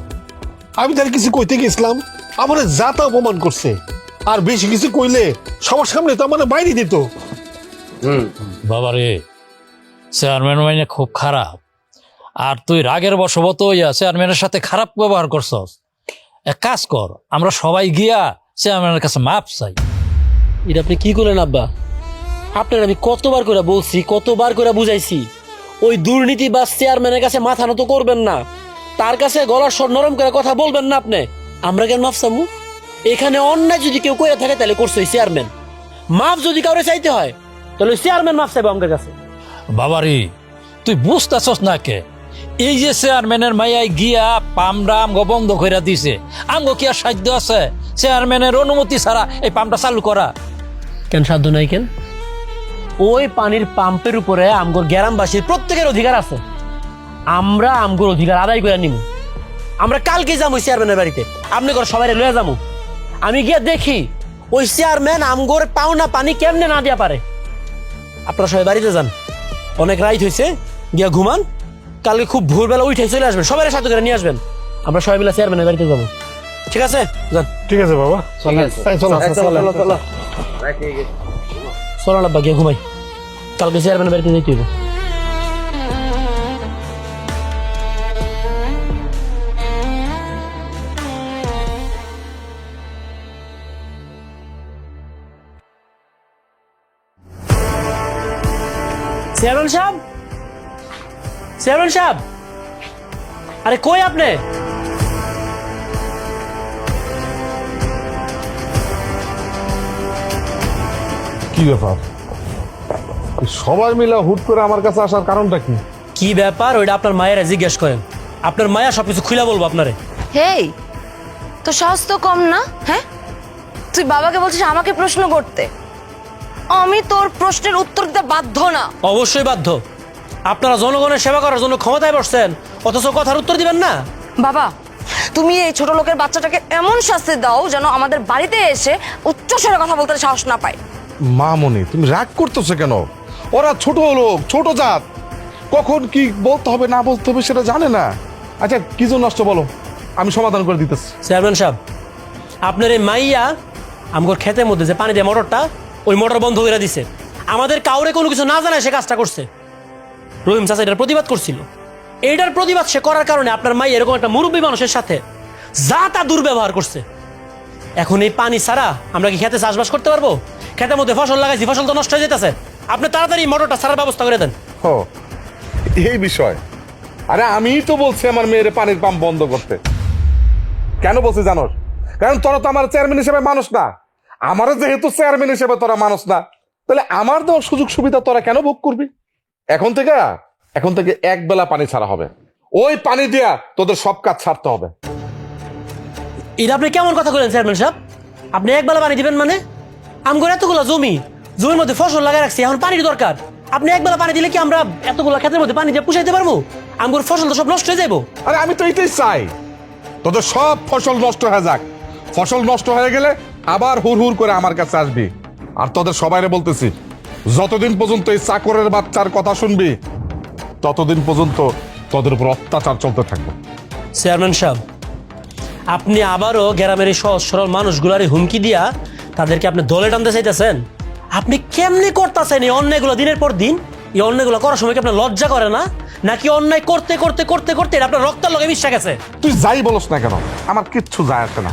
আমি তার কিছু কইতে গেছিলাম, আমার যাতা অপমান করছে। আর বেশি কিছু কইলে সবার সামনে তো আমার বাইরে দিত। বাবারে, চেয়ারম্যান মাইনে খুব খারাপ। আর তুই রাগের বশবত হইয়া চেয়ারম্যানের সাথে খারাপ ব্যবহার করছস। এক কাজ কর, আমরা সবাই গিয়া চেয়ারম্যানের কাছে মাপ চাই। এটা আপনি কি করলেন আব্বা? আপনার আমি কতবার করে বলছি, কতবার করে বুঝাইছি, ওই দুর্নীতিবাজ চেয়ারম্যানের কাছে মাথা নত করবেন না, তার কাছে গলার স্বর নরম করে কথা বলবেন না আপনি। আমরা কেন মাপ চামু? এখানে অন্যায় যদি কেউ করে থাকে তাহলে করছে ওই চেয়ারম্যান। মাপ যদি কাউরে চাইতে হয় তাহলে ওই চেয়ারম্যান মাপ চাইবে আমাদের কাছে। বাবারি, তুই বুঝতেছস না কে? এই যে চেয়ারম্যানের মাইয়াই গিয়া পাম্পটা আমগো বন্ধ করে দিছে, আমগো কি আর সাধ্য আছে চেয়ারম্যানের অনুমতি ছাড়া এই পাম্পটা চালু করা? কেন সাধ্য নাই কেন? ওই পানির পাম্পের উপরে আমগোর গ্রামবাসীর প্রত্যেকের অধিকার আছে। আমরা আমগোর অধিকার আদায় করে নিব। আমরা কালকে যাবো চেয়ারম্যানের বাড়িতে, আপনি করে সবাই লয়ে যাবো। আমি গিয়ে দেখি ওই চেয়ারম্যান আমগোর পাওনা পানি কেমনে না দিয়া পারে। আপনারা সবাই বাড়িতে যান, অনেক রাইত হয়েছে, গিয়া ঘুমান। কালকে খুব ভোরবেলা উঠে চলে আসবেন, সবাই সাথে করে নিয়ে আসবেন। আমরা সবাই মিলে চেয়ারম্যানের বাড়িতে যাবো। ঠিক আছে? যান। ঠিক আছে বাবা, চলো আব্বা, গিয়ে ঘুমাই। কালকে চেয়ারম্যানের বাড়িতে যেতে হইব। চেয়ারম্যান সাহেব, চেয়ারম্যান সাহেব, আরে কই আপনি? কি ব্যাপার? সবাই মিলে হুট করে আমার কাছে আসার কারণটা কি? কি ব্যাপার ওইটা আপনার মায়েরা জিজ্ঞেস করেন। আপনার মায়া সবকিছু খুলে বলবো আপনারে। হেই, তো সাহস তো কম না? হ্যাঁ, তুই বাবাকে বলছিস আমাকে প্রশ্ন করতে? আমি তোর প্রশ্নের উত্তর দিতে বাধ্য না। অবশ্যই বাধ্য। আপনারা জনগণের সেবা করার জন্য ক্ষমতায় বসছেন, অথচ কথার উত্তর দিবেন না। বাবা, তুমি এই ছোট লোকের বাচ্চাটাকে এমন শাস্তি দাও যেন আমাদের বাড়িতে এসে উচ্চস্বরে কথা বলতে সাহস না পায়। মামনি, তুমি রাগ করতেছো কেন? ওরা ছোট লোক, ছোট জাত, কখন কি বলতে হবে না বলতে হবে সেটা জানে না। আচ্ছা, কি জন্য নষ্ট বলো, আমি সমাধান করে দিতেছি। চেয়ারম্যান সাহেব, আপনার এই মাইয়া আমগোর ক্ষেতের মধ্যে যে পানি দেয় মোটরটা, ওই মোটর বন্ধ করে দিছে। আমাদের কাউরে কোনো কিছু না জানায় সে কাজটা করছে। রহিম চাচা এটার প্রতিবাদ করছিল। এইটার প্রতিবাদ সে করার কারণে আপনার মাই এরকম একটা মুরব্বী মানুষের সাথে যা তা দুর্ব্যবহার করছে। এখন এই পানি ছাড়া আমরা কি খেতে চাষবাস করতে পারবো? খেতের মধ্যে ফসল লাগাইছি, ফসল তো নষ্ট হয়ে যেতেছে। আপনি তাড়াতাড়ি মোটরটা ছাড়ার ব্যবস্থা করে দেন। ও, এই বিষয়? আরে আমিই তো বলছি আমার মেয়ের পানির পাম্প বন্ধ করতে। কেন বলছি জানোস? কারণ তোরা তো আমার চেয়ারম্যান হিসেবে মানুষ না। আমারও যেহেতু চেয়ারম্যান হিসেবে তোরা মানুষ না, তাহলে আমার দেওয়ার সুযোগ সুবিধা তোরা কেন ভোগ করবি? এখন থেকে এক বেলা পানি ছাড়া হবে। ওই পানি দিয়া তোদের সব কাজ ছাড়তে হবে। এটা আপনি কেমন কথা বলেন চেয়ারম্যান সাহেব? আপনি একবেলা পানি দিবেন মানে? আমগর এতগুলা জমির মধ্যে ফসল লাগাই রাখছি, এখন পানির দরকার। আপনি একবেলা পানি দিলে কি আমরা এতগুলা ক্ষেতের মধ্যে পানি দিয়ে পুষাইতে পারবো? আমগর ফসল তো সব নষ্ট হয়ে যাবো। আরে আমি তো এইটাই চাই, তোদের সব ফসল নষ্ট হয়ে যাক। ফসল নষ্ট হয়ে গেলে আবার হুড় হুড় করে আমার কাছে আসবি। আর তোদের সবাইরে বলতেছি, যতদিন পর্যন্ত এই চাকরের বাচ্চার কথা শুনবি, ততদিন পর্যন্ত তোদের উপর অত্যাচার চলতে থাকবে। চেয়ারম্যান সাহেব, আপনি আবারও গ্রামের এই সহজ সরল মানুষগুলার হুমকি দিয়া তাদেরকে আপনি দলে টানতে চাইতেছেন? আপনি কেমনি করতেছেন এই অন্যায়গুলো দিনের পর দিন? এই অন্যায়গুলো করার সময় কি আপনার লজ্জা করে না? নাকি অন্যায় করতে করতে করতে করতে এটা আপনার রক্তের লগে মিশে গেছে? তুই যাই বলস না কেন, আমার কিচ্ছু যায় আসে না।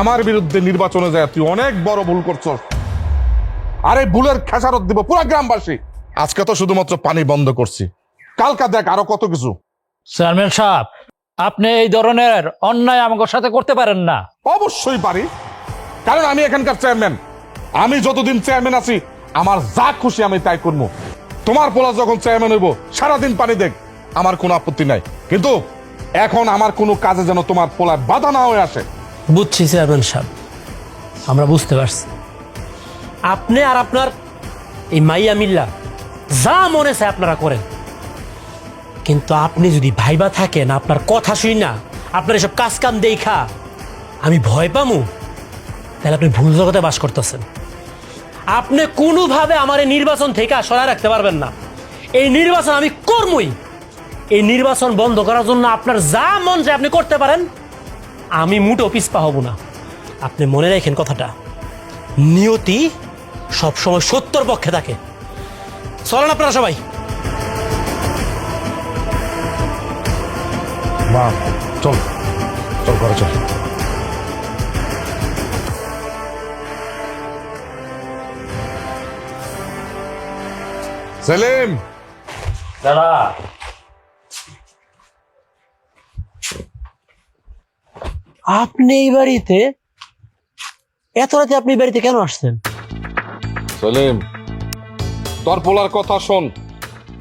আমার বিরুদ্ধে নির্বাচনে যায় তুই অনেক বড় ভুল করছস। আরে ভুলের খেসারত দিব পুরো গ্রামবাসী। আজকে তো শুধুমাত্র পানি বন্ধ করছি, কালকা দেখ আরো কত কিছু। চেয়ারম্যান সাহেব, আপনি এই ধরনের অন্যায় আমাদের সাথে করতে পারেন না। অবশ্যই পারি, কারণ আমি এখানকার চেয়ারম্যান। আমি যতদিন চেয়ারম্যান আছি আমার যা খুশি আমি তাই করবো। তোমার পোলা যখন চেয়ারম্যান হইব সারাদিন পানি দেখ, আমার কোনো আপত্তি নাই। কিন্তু এখন আমার কোনো কাজে যেন তোমার পোলায় বাধা না হয়ে আসে। বুঝছি চেয়ারম্যান সাহেব, আমরা বুঝতে পারছি। আপনি আর আপনার এই মাইয়া মিল্লা যা মনে চায় আপনারা করেন, কিন্তু আপনি যদি ভাইবা থাকেন আপনার কথা শুই না, আপনার এসব কাজ কাম দেখা আমি ভয় পামু, তাহলে আপনি ভুল জগতে বাস করতেছেন। আপনি কোনোভাবে আমার এই নির্বাচন থেকে সরায় রাখতে পারবেন না। এই নির্বাচন আমি করবই। এই নির্বাচন বন্ধ করার জন্য আপনার যা মন চায় আপনি করতে পারেন, আমি মুঠো পিছপা হব না। আপনি মনে রাখেন কথাটা, নিয়তি সবসময় সত্যর পক্ষে থাকে। চলেন আপনারা সবাই। মা চল চল ঘরে চল। সেলিম, দাদা, আপনি এই বাড়িতে এত রাতে আপনি এই বাড়িতে কেন আসছেন? সেলিম, তোর পোলার কথা শোন।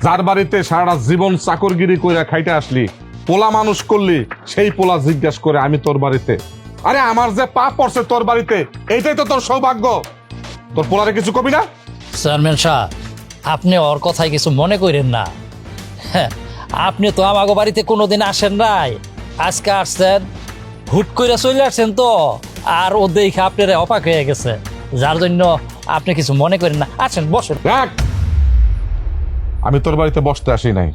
যার বাড়িতে সারা জীবন চাকরগিরি কইরা খাইতে আসলি, পোলা মানুষ করলি, সেই পোলা জিজ্ঞাসা করে আমি তোর বাড়িতে। আরে আমার যে পা পড়ছে তোর বাড়িতে, এইটাই তো তোর সৌভাগ্য। তোর পোলারে কিছু কবি না? চেয়ারম্যান সাহেব, আপনি ওর কথায় কিছু মনে করেন না। হ্যাঁ, আপনি তো আমাগো বাড়িতে কোনোদিন আসেন নাই, আজকে আসছেন, হুট করে চলে আসছেন তো, আর ও দেখে আপনার অবাক হয়ে গেছে, যার জন্য আপনি কিছু মনে করেন না। আসেন বসেন। দেখ, আমি তোর বাড়িতে বসতে আসি নাই,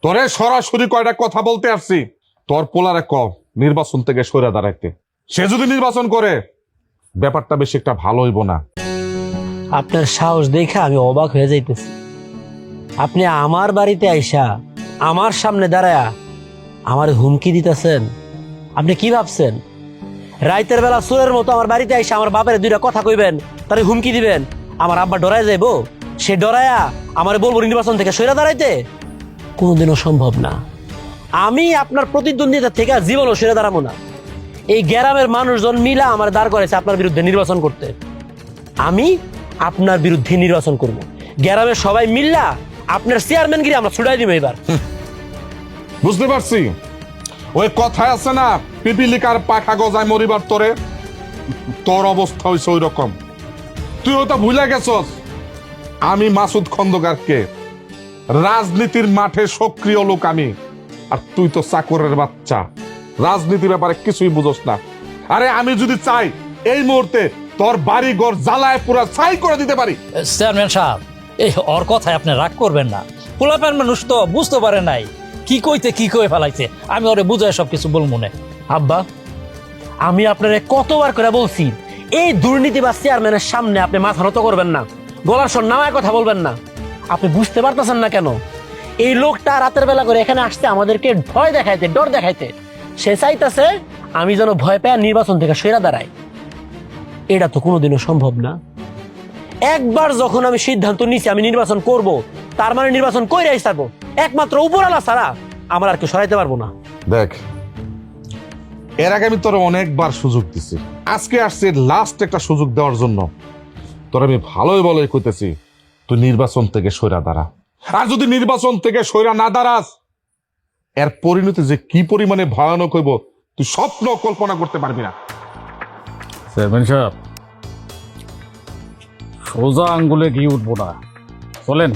তোরে সরাসরি কয়টা কথা বলতে আসছি। তোর পোলারে ক নির্বাচন থেকে সরে দাঁড়াইতে। সে যদি নির্বাচন করে ব্যাপারটা বেশি একটা ভালো হইব না। আপনার সাহস দেখে আমি অবাক হয়ে যাইতেছি। আপনি আমার বাড়িতে আইসা আমার সামনে দাঁড়ায়া আমার হুমকি দিতেছেন। আপনি কি ভাবছেন রাইতের বেলা চোরের মতো আমার বাড়িতে আইসা আমার বাপের দুইটা কথা কইবেন, তারে হুমকি দিবেন? আমার আব্বা ডরায় যাইবো? সে ডরায়া আমার বলবো নির্বাচন থেকে সইরা দাঁড়াইতে? কোনোদিনও সম্ভব না। আমি আপনার প্রতিদ্বন্দ্বিতা থেকে জীবনও সরে দাঁড়াবো না। এই গ্রামের মানুষজন মিলা আমার দাঁড় করেছে আপনার বিরুদ্ধে নির্বাচন করতে। আমি আপনার বিরুদ্ধে নির্বাচন করব। গ্রামের সবাই মিল্লা আপনার চেয়ারম্যানগিরি আমরা ছুটাই দিব এবার। বুঝতে পারছি, ওই কথায় আছে না, পিপিলিকার পাখা গজায় মরিবার তরে, তোর অবস্থা হইছে ওই রকম। তুই ওটা ভুলে গেছস আমি মাসুদ খন্দকারকে, রাজনীতির মাঠে সক্রিয় লোক আমি, আর তুই তো চাকরের বাচ্চা, রাজনীতির ব্যাপারে কিছুই বুঝোস না। আরে আমি যদি চাই এই মুহূর্তে তোর বাড়ি ঘর জ্বালায় পুরা ছাই করে দিতে পারি। চেয়ারম্যান সাহেব, এই ওর কথায় আপনি রাগ করবেন না। পোলাপান মানুষ তো বুঝতে পারে নাই কি কইতে কি কই ফেলাইছে। আমি ওরে বুঝাই সবকিছু বলবো না। আব্বা, আমি আপনারে কতবার করে বলছি এই দুর্নীতিবাজ চেয়ারম্যানের সামনে আপনি মাথা নত করবেন না, গলার স্বর নামায় কথা বলবেন না। আপনি বুঝতে পারতেছেন না কেন? এই লোকটা রাতের বেলা করে এখানে আসছে আমাদেরকে ভয় দেখাইতে, ডর দেখাইতে। সে চাইতেছে আমি যেন ভয় পেয়ে নির্বাচন থেকে সরে দাঁড়াই। এটা তো কোনোদিনও সম্ভব না। একবার যখন আমি সিদ্ধান্ত নিছি আমি নির্বাচন করব, তার মানে নির্বাচন কইরাই ছাড়বো। একমাত্র উপরওয়ালা ছাড়া আমার আর কেউ সরাইতে পারবো না। দেখ, এর আগে আমি তোর অনেকবার সুযোগ দিছি, আজকে আসছে লাস্ট একটা সুযোগ দেওয়ার জন্য। তোর আমি ভালোই ভালোই কইতেছি, তুই নির্বাচন থেকে সইরা দাঁড়া। আর যদি নির্বাচন থেকে সইরা না দাঁড়াস, এর পরিণতি যে কি পরিমাণে ভয়ানক হইব তুই স্বপ্ন কল্পনা করতে পারবি না। চেয়ারম্যান সাহেব, সোজা আঙ্গুলে ঘি উঠবো না। চলেন,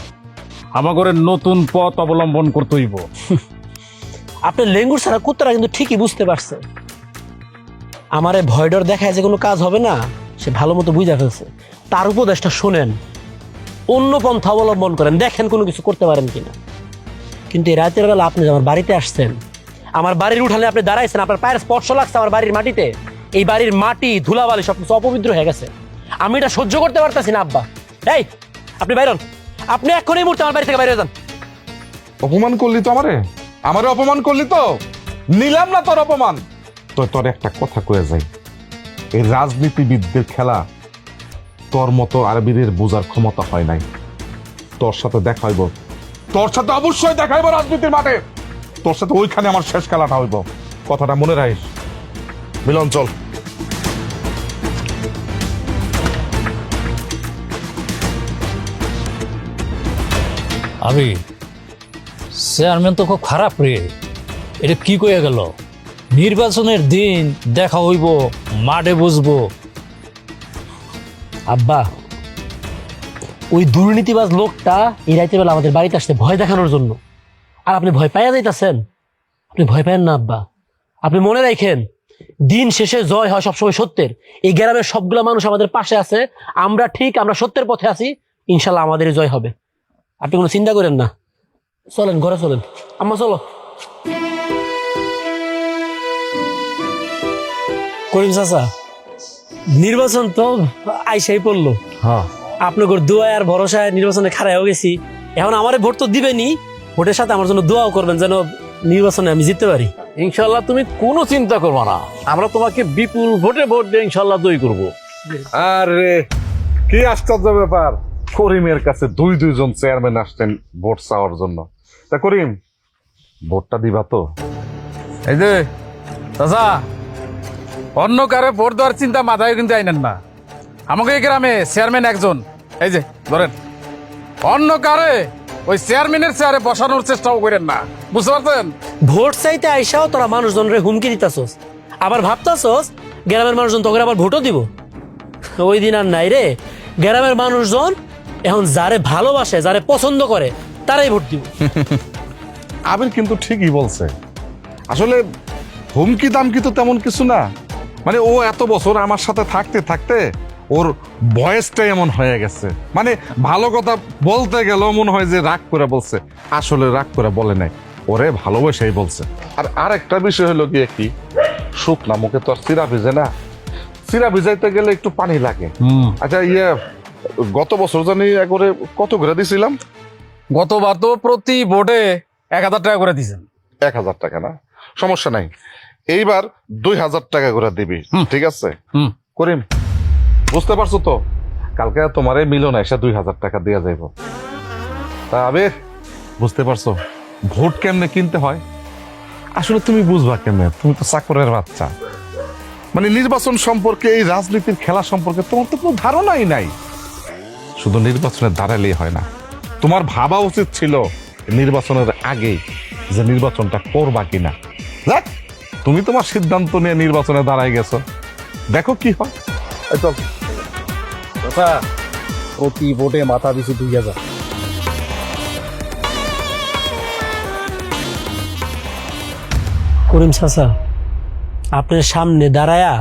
আমাগরে নতুন পথ অবলম্বন করতে হইব। আপনার লেঙ্গুর ছাড়া কুত্তারা কিন্তু ঠিকই বুঝতে পারছে আমারে ভয় ডর দেখায় যে কোনো কাজ হবে না, সে ভালো মতো বুঝা ফেলছে। তার উপদেশটা শোনেন, অন্য পন্থা অবলম্বন করেন, দেখেন কোনো কিছু করতে পারেন কিনা। কিন্তু এই রাতের বেলা আপনি যে আমার বাড়িতে আসছেন, আমার বাড়ির উঠানে আপনি দাঁড়াইছেন, আপনার পায়ের স্পর্শ লাগছে আমার বাড়ির মাটিতে, এই বাড়ির মাটি ধুলাবালি সবকিছু অপবিত্র হয়ে গেছে। আমি এটা সহ্য করতে পারতেছি না আব্বা। এই আপনি বাইরন, আপনি এক্ষুনি এই মুহূর্তে আমার বাড়ি থেকে বাইরে যান। অপমান করলি তো আমারে অপমান করলি তো, নিলাম না তোর অপমান। তো তোর একটা কথা কয়ে যাই, এই রাজনীতিবিদদের খেলা তোর মতো আরবিদের বোঝার ক্ষমতা হয় নাই। তোর সাথে দেখা হইব, তোর সাথে অবশ্যই দেখা হইব রাজনীতির মাঠে, তোর সাথে ওইখানে আমার শেষ খেলাটা হইব। কথাটা মনে রাখিস। মিলন চল। আমি চেয়ারম্যান তো খুব খারাপ রে, এটা কি কয়ে গেল? নির্বাচনের দিন দেখা হইব, মাঠে বসবো। আব্বা, ওই দুর্নীতিবাজ লোকটা এই রাতের বেলা আমাদের বাড়িতে আসছে ভয় দেখানোর জন্য, আর আপনি ভয় পাইয়া যাইতাছেন। আপনি ভয় পায়েন না আব্বা, আপনি মনে রাখেন দিন শেষে জয় হয় সবসময় সত্যের। এই গ্রামের সবগুলা মানুষ আমাদের পাশে আছে, আমরা ঠিক, আমরা সত্যের পথে আছি, ইনশাল্লাহ আমাদেরই জয় হবে। আপনি কোনো চিন্তা করেন না, চলেন ঘরে চলেন। আম্মা চলো। করিম চাচা, নির্বাচন তো আইসাই পড়লো। হ্যাঁ, আপনাদের দোয়া আর ভরসায় নির্বাচনে খাড়াইও গেছি। এখন আমারে ভোট তো দিবেনি, ভোটের সাথে আমার জন্য দোয়াও করবেন যেন নির্বাচনে আমি জিততে পারি। ইনশাল্লাহ তুমি কোনো চিন্তা করবা না, আমরা তোমাকে বিপুল ভোটে ভোট দিয়ে ইনশাল্লাহ জয়ী করবো। আরে কি আশ্চর্য ব্যাপার, করিমের কাছে দুইজন চেয়ারম্যান আসছেন ভোট চাওয়ার জন্য। তা করিম, ভোটটা দিবা তো? এই যে চাচা, অন্য কারে ভোট দেওয়ার চিন্তা মাথায় কিন্তু আইনেন না। আমাকে এই গ্রামে চেয়ারম্যান একজন, এই যে ধরেন, অন্য কারে ওই চেয়ারম্যানের চেয়ারে বসানোর চেষ্টাও করেন না, বুঝতে পারছেন? ভোট চাইতে আইসাও তোরা মানুষজনের হুমকি দিতাছস, আবার ভাবতাছস গ্রামের মানুষজন তোকে আবার ভোটও দিব। ওই দিন আর নাই রে, গ্রামের মানুষজন এখন যারে ভালোবাসে, যারে পছন্দ করে, তারাই ভোট দিব। আবির কিন্তু ঠিকই বলছে। আসলে হুমকি দামকি তো তেমন কিছু না, মানে ও এত বছর আমার সাথে থাকতে থাকতে ওর বয়সটাই এমন হয়ে গেছে। মানে ভালো কথা বলতে গেল মনে হয় যে রাগ করে বলছে, আসলে রাগ করে বলে নাই, ওরে ভালোবাসাই বলছে। আর আরেকটা বিষয় হলো গিয়ে কি, শুকনা মুখে তো আর চিরা ভিজে না, চিরা ভিজাইতে গেলে একটু পানি লাগে। আচ্ছা গত বছর জানি একবারে কত করে দিছিলাম? গতবার তো প্রতি ভোটে 1000 টাকা করে দিয়েছেন। 1000 টাকা না, সমস্যা নাই, এইবার 2000 টাকা করে দিবি, ঠিক আছে? করিম, বুঝতে পারছো তো, কালকে তোমার এই মিলন এসে 2000 টাকা দেওয়া যাইব। তা আবির, বুঝতে পারছো ভোট কেমনে কিনতে হয়? আসলে তুমি বুঝবা কেমনে, তুমি তো চাকরের বাচ্চা। মানে নির্বাচন সম্পর্কে, এই রাজনীতির খেলা সম্পর্কে তোমার তো কোনো ধারণাই নাই। শুধু নির্বাচনে দাঁড়ালেই হয় না, তোমার ভাবা উচিত ছিল নির্বাচনের আগে যে নির্বাচনটা করবা কিনা। দেখ, তুমি তোমার সিদ্ধান্ত নিয়ে নির্বাচনে দাঁড়াই গেছো, দেখো কি হয়। এই চল। চাচা, প্রতি ভোটে মাথা পিছু 2000। করিম চাচা, আপনার সামনে দাঁড়ায়া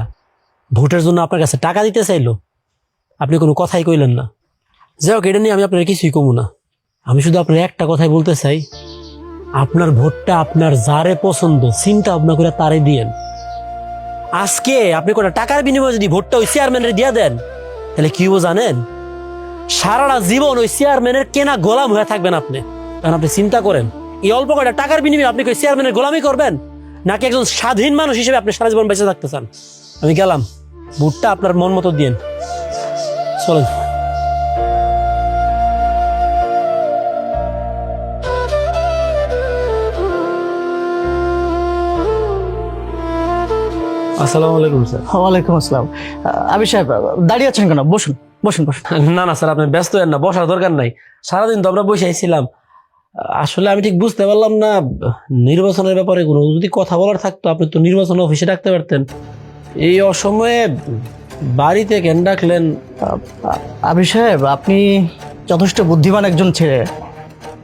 ভোটের জন্য আপনার কাছে টাকা দিতে চাইলো, আপনি কোনো কথাই কইলেন না। যাই হোক, এটা নিয়ে আমি আপনার কিছুই কমু না। আমি শুধু আপনার একটা কথাই বলতে চাই, আপনার ভোটটা আপনার যারে পছন্দ চিন্তা ভাবনা করে তারে দিয়েন। আজকে আপনি কোনো টাকার বিনিময়ে যদি ভোটটা ওই চেয়ারম্যানের দিয়ে দেন, তাহলে কি হবো জানেন? সারাটা জীবন ওই চেয়ারম্যানের কেনা গোলাম হয়ে থাকবেন আপনি। কারণ আপনি চিন্তা করেন, এই অল্প কয়টা টাকার বিনিময়ে আপনি কি ওই চেয়ারম্যানের গোলামি করবেন, নাকি একজন স্বাধীন মানুষ হিসেবে আপনি সারা জীবন বেঁচে থাকতে চান? আমি গেলাম, ভোটটা আপনার মন মতো দিয়েন। চলেন। আসসালামু আলাইকুম স্যার। ওয়ালাইকুম আসসালাম। আবির সাহেব, দাঁড়িয়ে আছেন কেন? বসুন বসুন বসুন। না না স্যার, আপনি ব্যস্ত হেন না, বসার দরকার নাই। সারাদিন তো আমরা বসেছিলাম। আসলে আমি ঠিক বুঝতে পারলাম না, নির্বাচনের ব্যাপারে কোনো যদি কথা বলার থাকতো আপনি তো নির্বাচন অফিসে ডাকতে পারতেন। এই অসময়ে বাড়িতে কেন ডাকলেন? আবির সাহেব, আপনি যথেষ্ট বুদ্ধিমান একজন ছেলে।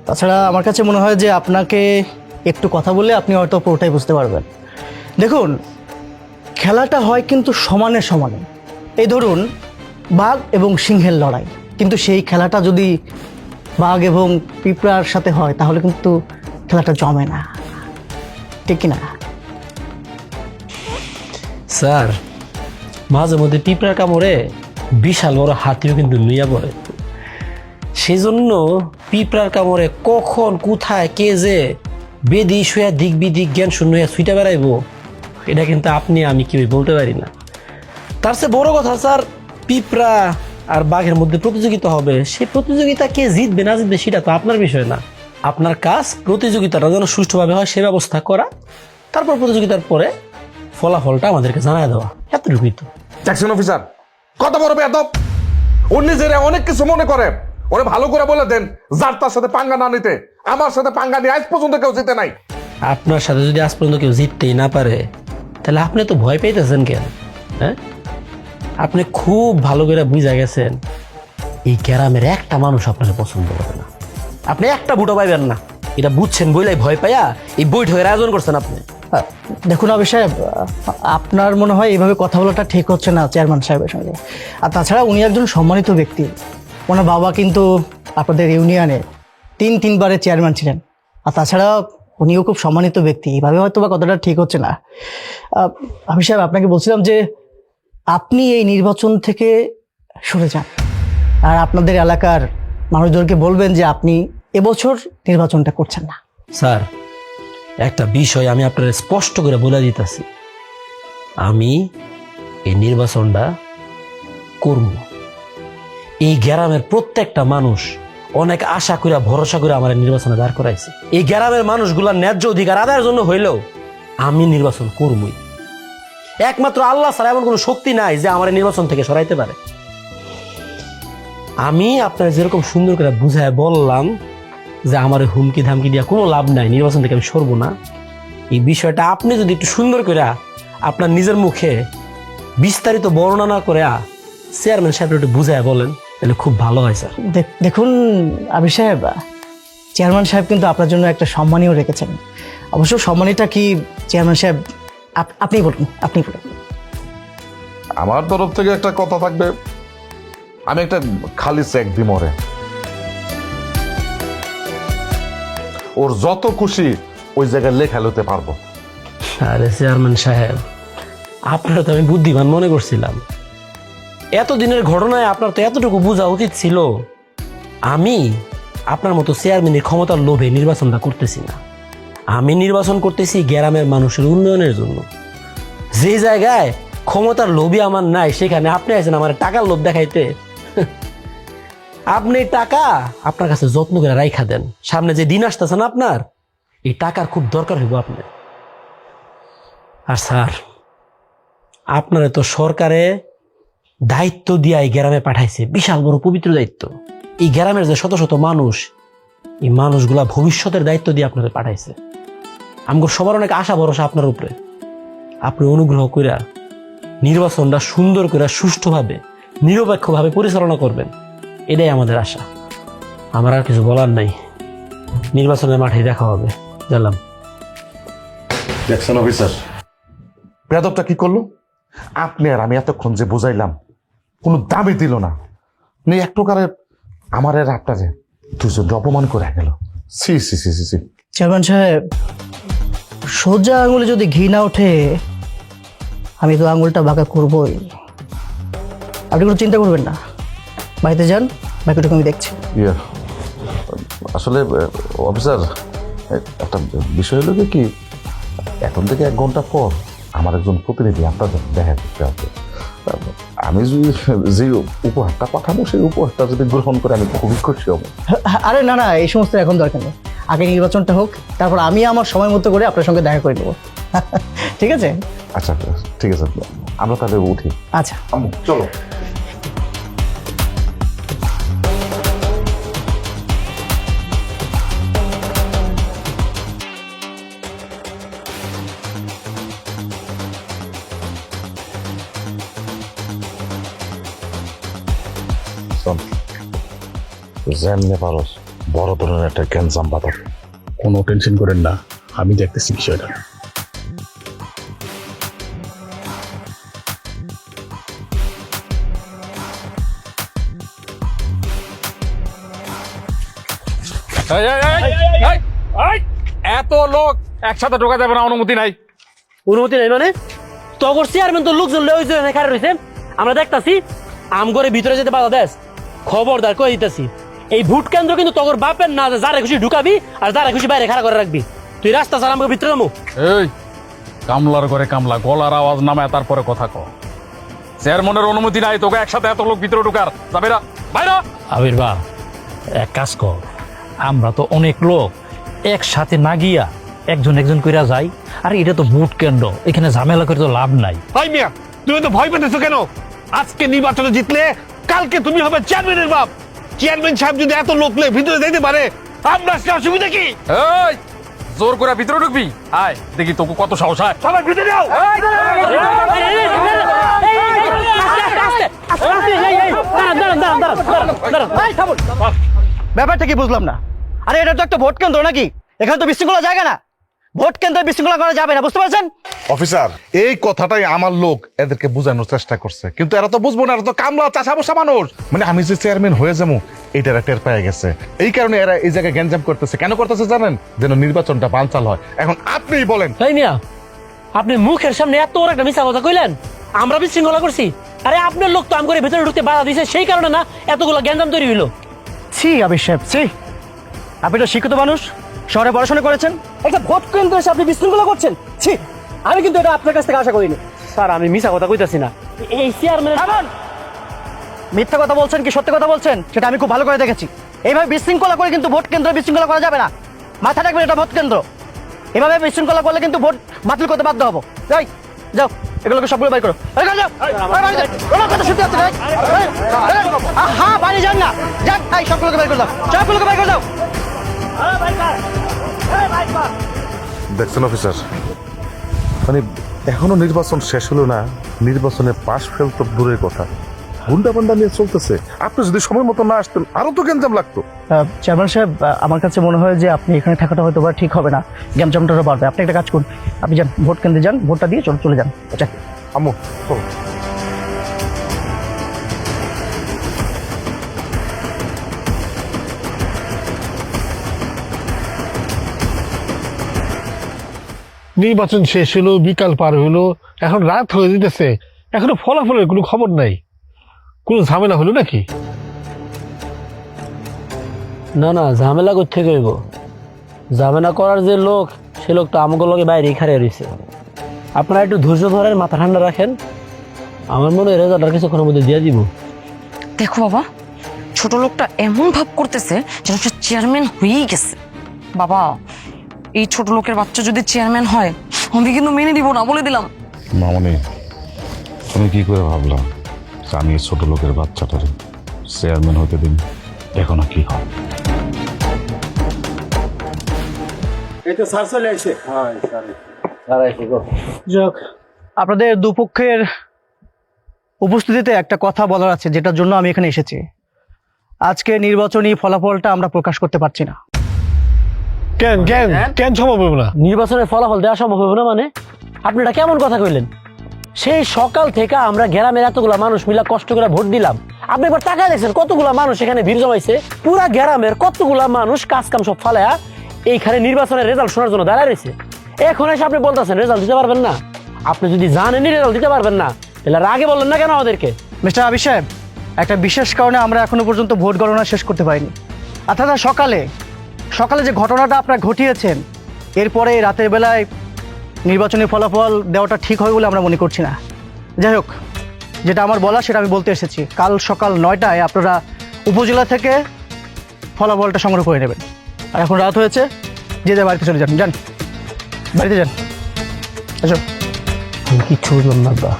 তাছাড়া আমার কাছে মনে হয় যে আপনাকে একটু কথা বললে আপনি হয়তো পুরোটাই বুঝতে পারবেন। দেখুন, খেলাটা হয় কিন্তু সমানে সমানে। এই ধরুন বাঘ এবং সিংহের লড়াই, কিন্তু সেই খেলাটা যদি বাঘ এবং পিঁপড়ার সাথে হয় তাহলে কিন্তু খেলাটা জমে না, ঠিক কিনা? স্যার, মাঝে মধ্যে পিঁপড়ার কামড়ে বিশাল বড় হাতিও কিন্তু নুইয়া পড়ে। সেই জন্য পিঁপড়ার কামড়ে কখন কোথায় কে যে বেদি শুয়া দিক বিদিক জ্ঞান শূন্য হয়ে ছুটে বেড়াইবো, এটা কিন্তু আপনি আমি কেউই বলতে পারি না। তার চেয়ে বড় কথা স্যার, পিঁপড়া আর বাঘের মধ্যে প্রতিযোগিতা হবে, সেই প্রতিযোগিতা কে জিতবে না জিতবে সেটা তো আপনার বিষয় না। আপনার কাজ প্রতিযোগিতাটা যেন সুষ্ঠুভাবে হয় সে ব্যবস্থা করা, তারপর প্রতিযোগিতার পরে ফলাফলটা আমাদেরকে জানায় দেওয়া, এতটুকুই তো। সেকশন অফিসার কত বড় বেয়াদব! ও নিজেরা অনেক কিছু মনে করে। ওরে ভালো করে বলে দেন যার তার সাথে পাঙ্গা না নিতে। আমার সাথে পাঙ্গা নিয়ে আজ পর্যন্ত কেউ জিতে নাই। আপনার সাথে যদি আজ পর্যন্ত কেউ জিততেই না পারে, তাহলে আপনি তো ভয় পাইতেছেন কেন? হ্যাঁ, আপনি খুব ভালো করে বুঝা গেছেন এই গ্রামের একটা মানুষ আপনাকে পছন্দ করে না, আপনি একটা ভোটও পাইবেন না। এটা বুঝছেন বইলাই ভয় পাইয়া এই বৈঠকের আয়োজন করছেন আপনি। দেখুন আবির সাহেব, আপনার মনে হয় এইভাবে কথা বলাটা ঠিক হচ্ছে না চেয়ারম্যান সাহেবের সঙ্গে। আর তাছাড়া উনি একজন সম্মানিত ব্যক্তি। ওনার বাবা কিন্তু আপনাদের ইউনিয়নে তিনবারের চেয়ারম্যান ছিলেন। আর তাছাড়া উনিও খুব সম্মানিত ব্যক্তি। এইভাবে হয়তো বা কথাটা ঠিক হচ্ছে না। আবির সাহেব, আপনাকে বলছিলাম যে আপনি এই নির্বাচন থেকে সরে যান, আর আপনাদের এলাকার মানুষজনকে বলবেন যে আপনি এবছর নির্বাচনটা করছেন না। স্যার, একটা বিষয় আমি আপনার স্পষ্ট করে বলে দিতেছি, আমি এই নির্বাচনটা করব। এই গ্রামের প্রত্যেকটা মানুষ অনেক আশা করে ভরসা করে আমার নির্বাচনে দাঁড় করাইছে। এই গ্রামের মানুষগুলার ন্যায্য অধিকার আদায়ের জন্য হইলেও আমি নির্বাচন করবই। একমাত্র আল্লাহ ছাড়া এমন কোনো শক্তি নাই যে আমার নির্বাচন থেকে সরাইতে পারে। আমি আপনার যেরকম সুন্দর করে বুঝায় বললাম যে আমার হুমকি ধামকি দিয়া কোনো লাভ নাই, নির্বাচন থেকে আমি সরবো না, এই বিষয়টা আপনি যদি একটু সুন্দর করে আপনার নিজের মুখে বিস্তারিত বর্ণনা না করে চেয়ারম্যান সাহেব একটু বুঝায় বলেন, তাহলে খুব ভালো হয় স্যার। দেখুন আবির সাহেব, চেয়ারম্যান সাহেব কিন্তু আপনার জন্য একটা সম্মানীয় রেখেছেন। অবশ্য সম্মানীটা কি চেয়ারম্যান সাহেব আপনি বলুন, আপনি বলুন। আমার তরফ থেকে একটা কথা থাকবে, আমি একটা খালি চেক দিই মরে। ওর যত খুশি ওই জায়গায় লেখা লইতে পারবো। আরে চেয়ারম্যান সাহেব, আপনারা তো আমি বুদ্ধিমান মনে করছিলাম। এতদিনের ঘটনায় আপনার তো এতটুকু বোঝা উচিত ছিল আমি আপনার মতো চেয়ারম্যানের ক্ষমতার লোভে নির্বাচনটা করতেছি না। আমি নির্বাচন করতেছি গ্রামের মানুষের উন্নয়নের জন্য। যে জায়গায় ক্ষমতার লোভই আমার নাই, সেখানে আপনি আছেন আমার টাকার লোভ দেখাইতে। আপনি টাকা আপনার কাছে যত্ন করে রাইখা দেন, সামনে যে দিন আসতেছেন আপনার এই টাকার খুব দরকার হইব আপনার। আর স্যার, আপনারা তো সরকারে দায়িত্ব দিয়ে এই গ্রামে পাঠাইছে, বিশাল বড় পবিত্র দায়িত্ব। এই গ্রামের যে শত শত মানুষ, এই মানুষগুলা ভবিষ্যতের দায়িত্ব দিয়ে আপনাদের পাঠাইছে। আমগো সবার অনেক আশা ভরসা আপনার উপরে। আপনি অনুগ্রহ করে নির্বাচনটা সুন্দর করে সুষ্ঠুভাবে নিরপেক্ষভাবে পরিচালনা করবেন, এটাই আমাদের আশা। আমার আর কিছু বলার নাই, নির্বাচনের মাঠে দেখা হবে। গেলাম। দেখছেন অফিসার, বেয়াদবটা কি করলো? আপনি আর আমি এতক্ষণ যে বুঝাইলাম কোনো দাবি দিল না, নেই এক প্রকারের আমার আর আপনারে দুজন অপমান করে গেল। C C C C C. Chairman সাহেব, সোজা আঙুলে যদি ঘি না ওঠে আমি তো আঙুলটা বাঁকা করবই। আপনি কোনো চিন্তা করবেন না, বাড়িতে যান, বাকিটুকু আমি দেখছি। আসলে অফিসার, একটা বিষয় হলো কি, এখন থেকে 1 ঘন্টা পর আমার একজন প্রতিনিধি আপনাদের দেখা করতে হবে। আমি যে উপহারটা পাঠাবো সেই উপহারটা যদি গ্রহণ করে আমি খুবই খুশি হব। আরে না না, এই সমস্ত এখন দরকার নেই, আগে নির্বাচনটা হোক, তারপর আমি আমার সময় মতো করে আপনার সঙ্গে দেখা করে নেবো। ঠিক আছে? আচ্ছা ঠিক আছে, আমরা তাহলে উঠি। আচ্ছা চলো। যেমনে পারস বড় ধরনের একটা গ্যাঞ্জাম বাঁধার। কোনো টেনশন করেন না, আমি দেখতেছি বিষয়টা। এই, এই, এই, এই, এই, এত লোক একসাথে ঢোকা যাবে না, অনুমতি নাই। অনুমতি নেই মানে? তগর চেয়ারম্যান তো লোকজন লয়ে খারাপ রয়েছে, আমরা দেখতাছি। আম করে ভিতরে যেতে বাধা দেশ, খবরদার কয়ে দিতেছি। এই ভোট কেন্দ্র কিন্তু তগর বাপের না, যারা খুশি ঢুকাবি আর যারা খুশি বাইরে খাড়া করে রাখবি। তুই রাস্তা ছাড়া আমাকে ভিতরে নামো। এই কামলার ঘরে কামলা, গলার আওয়াজ নামায় তারপরে কথা কও। চেয়ারম্যানের অনুমতি নাই, তোকে একসাথে এত লোক ভিতরে ঢুকার যাবে না, বাইরা। আবির বা এক কাজ কর, আমরা তো অনেক লোক একসাথে না গিয়া একজন একজন কইরা যাই। আর এটা তো ভোট কেন্দ্র, এখানে ঝামেলা করে তো লাভ নাই। ভাই মিয়া, তুমি তো ভয় পেতেছো কেন? আজকে নির্বাচনে জিতলে কালকে তুমি হবে চেয়ারম্যানের বাপ। চেয়ারম্যান সাহেব যদি এত লোক নিয়ে ভিতরে যেতে পারে, আমরা অসুবিধা কি? এই জোর করে ভিতরে ঢুকবি, আয় দেখি তোকে কত সাহস হয়। সবাই ভিতরে যাও। ব্যাপারটা কি বুঝলাম না। আরে এটা তো একটা ভোট কেন্দ্র নাকি? এখানে তো বিশৃঙ্খলা জায়গা না। ভোট কেন্দ্রে বিশৃঙ্খলা করা যাবে না, বুঝতে পারছেন? অফিসার, এই কথাটাই আমার লোক এদেরকে বোঝানোর চেষ্টা করছে, কিন্তু এরা তো বুঝবো না, এরা তো কামলা চাষা বসা মানুষ। মানে আমি যে চেয়ারম্যান হয়ে যাবো এইটার টের পেয়ে গেছে, এই কারণে এরা এই জায়গায় গ্যাঞ্জাম করতেছে। কেন করতেছে জানেন? যেন নির্বাচনটা বানচাল হয়। এখন আপনিই বলেন। তাই মিয়া, আপনি মুখের সামনে এত বড় একটা মিথ্যা কথা কইলেন আমরা বিশৃঙ্খলা করছি? আরে আপনার লোক তো আম করে ভিতরে ঢুকতে বাধা দিয়েছে, সেই কারণে না এতগুলো গ্যাঞ্জাম তৈরি হইলো। ছি আবির সাহেব, ছি। আপনি তো শিক্ষিত মানুষ, শহরে পড়াশোনা করেছেন, একটা ভোট কেন্দ্রে এসে আপনি বিশৃঙ্খলা করছেন। ছি, আমি কিন্তু এটা আপনার কাছ থেকে আশা করিনি। স্যার আমি মিথ্যা কথা কইতাছি না। এই চেয়ারম্যান মিথ্যা কথা বলছেন কি সত্যি কথা বলছেন সেটা আমি খুব ভালো করে দেখেছি। এইভাবে বিশৃঙ্খলা করে কিন্তু ভোট কেন্দ্রে বিশৃঙ্খলা করা যাবে না। মাথা রাখবেন, এটা ভোট কেন্দ্র। এভাবে বিশৃঙ্খলা করলে কিন্তু ভোট বাতিল করতে বাধ্য হবো। যাই যাও, এগুলোকে সবগুলো বাই করো। হ্যাঁ, বাইরে যান না, যান। সবগুলোকে বাই করে দাও, সবগুলোকে বাই করে দাও। দেখছেন অফিসার, মানে এখনো নির্বাচন শেষ হলো না, নির্বাচনে পাশ ফেল তো দূরের কথা, গুন্ডা পান্ডা নিয়ে চলতেছে। আপনি যদি সময় মতো না আসতেন আরো তো গ্যাঞ্জাম লাগতো। চেয়ারম্যান সাহেব, আমার কাছে মনে হয় যে আপনি এখানে থাকাটা হয়তো বা ঠিক হবে না, গ্যামজামটা বাড়বে। আপনি একটা কাজ করুন, আপনি যান ভোট কেন্দ্রে যান, ভোটটা দিয়ে চলে যান। আচ্ছা আম্মু চলো। নির্বাচন শেষ হলো, বিকাল পার হলো, এখন রাত হয়ে যেতেছে, এখনো ফলাফলের কোনো খবর নাই। কোনো ঝামেলা হলো নাকি? না না, ঝামেলা করতে হইব। ঝামেলা করার যে লোক, সে লোক তো আমাকে লগে বাইরে খাড়িয়ে রয়েছে। আপনারা একটু ধৈর্য ধরেন, মাথা ঠান্ডা রাখেন। আমার মনে হয় রেজাল্ট আর কিছুক্ষণের মধ্যে দিয়ে দিব। দেখো বাবা, ছোট লোকটা এমন ভাব করতেছে যেন সে চেয়ারম্যান হয়েই গেছে। বাবা, এই ছোট লোকের বাচ্চা যদি চেয়ারম্যান হয়, আমি কিন্তু মেনে দিব না, বলে দিলাম। মামনি, তুমি কি করে ভাবলাম যে আমি এই ছোট লোকের বাচ্চাটারে চেয়ারম্যান হতে দিন? দেখো না কি হয়। এই তো স্যার চলে আসছে। যাক, আপনাদের দুপক্ষের উপস্থিতিতে একটা কথা বলার আছে, যেটার জন্য আমি এখানে এসেছি। আজকে নির্বাচনী ফলাফলটা আমরা প্রকাশ করতে পারছি না। কেন কেন কেন সম্ভব হবে না? নির্বাচনের ফলাফল দেওয়া সম্ভব হবে না মানে? আপনি এটা কেমন কথা কইলেন? সেই সকাল থেকে আমরা গ্রামের এতগুলা মানুষ মিলা কষ্ট করে ভোট দিলাম। আপনি একবার তাকায় দেখছেন কতগুলা মানুষ এখানে ভিড় জমাইছে? পুরা গ্রামের কতগুলা মানুষ কাজ কাম সব ফালায়া এইখানে নির্বাচনের রেজাল্ট শোনার জন্য দাঁড়ায় রয়েছে। এখন এসে আপনি বলতেছেন রেজাল্ট দিতে পারবেন না? আপনি যদি জানেনই রেজাল্ট দিতে পারবেন না, তাহলে আগে বললেন না কেন আমাদেরকে? মিস্টার আবির সাহেব, একটা বিশেষ কারণে আমরা এখনো পর্যন্ত ভোট গণনা শেষ করতে পারিনি। অর্থাৎ সকালে যে ঘটনাটা আপনারা ঘটিয়েছেন, এরপরে রাতের বেলায় নির্বাচনী ফলাফল দেওয়াটা ঠিক হবে বলে আমরা মনে করছি না। যাই হোক, যেটা আমার বলা সেটা আমি বলতে এসেছি। কাল সকাল 9টায় আপনারা উপজেলা থেকে ফলাফলটা সংগ্রহ করে নেবেন। আর এখন রাত হয়েছে, যে যার বাড়িতে চলে যান, বাড়িতে যান। আচ্ছা, আমি কিচ্ছু বুঝলাম না আব্বা।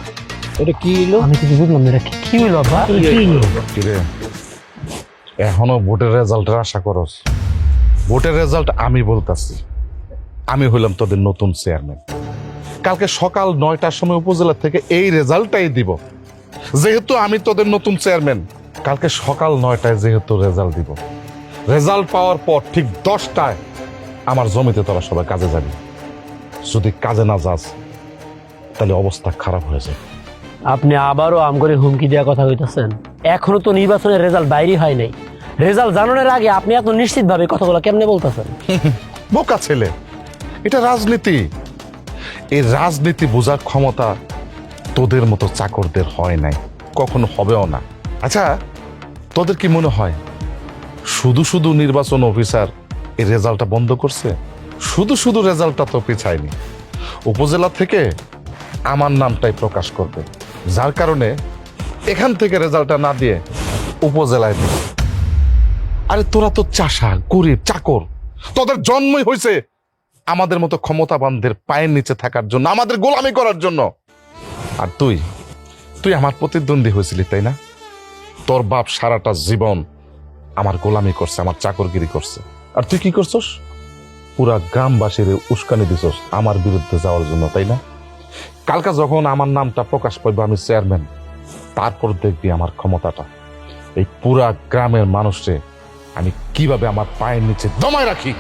এটা কি হলো? আমি কিছু বুঝলাম না, এটা কি হইলো আব্বা? কিরে, এখনো ভোটের রেজাল্টের আশা করস? ভোটের রেজাল্ট আমি বলতাছি, আমি হইলাম তোদের নতুন চেয়ারম্যান। কালকে সকাল 9টার সময় উপজেলা থেকে এই রেজাল্টটাই দিব। যেহেতু আমি তোদের নতুন চেয়ারম্যান, কালকে সকাল 9টায় যেহেতু রেজাল্ট দিব, রেজাল্ট পাওয়ার পর ঠিক 10টায় আমার জমিতে তোরা সবাই কাজে যাবি। যদি কাজে না যাস তাহলে অবস্থা খারাপ হয়ে যাবে। আপনি আবারও আমগরে হুমকি দেওয়া কথা কইতাছেন? এখনো তো নির্বাচনের রেজাল্ট বাইরে হয় নাই। রেজাল্ট জানানোর আগে আপনি এত নিশ্চিতভাবে কথাগুলো কেমনে বলতেছেন? বোকা ছেলে, এটা রাজনীতি। এই রাজনীতি বোঝার ক্ষমতা তোদের মতো চাকরদের হয় নাই, কখনো হবেও না। আচ্ছা, তোদের কি মনে হয় শুধু শুধু নির্বাচন অফিসার এই রেজাল্টটা বন্ধ করছে? শুধু শুধু রেজাল্টটা তো পিছায়নি, উপজেলা থেকে আমার নামটাই প্রকাশ করবে, যার কারণে এখান থেকে রেজাল্টটা না দিয়ে উপজেলায় দিবে। আরে তোরা তো চাষা, গরিব, চাকর, তোদের জন্মই হয়েছে আমাদের মতো ক্ষমতাবানদের পায়ের নিচে থাকার জন্য, আমাদের গোলামি করার জন্য। আর তুই আমার প্রতিদ্বন্দ্বী হয়েছিলি, তাই না? তোর বাপ সারাটা জীবন আমার গোলামি করছে, আমার চাকরগিরি করছে, আর তুই কি করছস? পুরা গ্রামবাসীর উস্কানি দিছস আমার বিরুদ্ধে যাওয়ার জন্য, তাই না? কালকা যখন আমার নামটা প্রকাশ পাইবে, আমি চেয়ারম্যান, তারপর দেখবি আমার ক্ষমতাটা। এই পুরা গ্রামের মানুষকে আমি কিভাবে আমার পায়ের নিচে দমায় রাখি।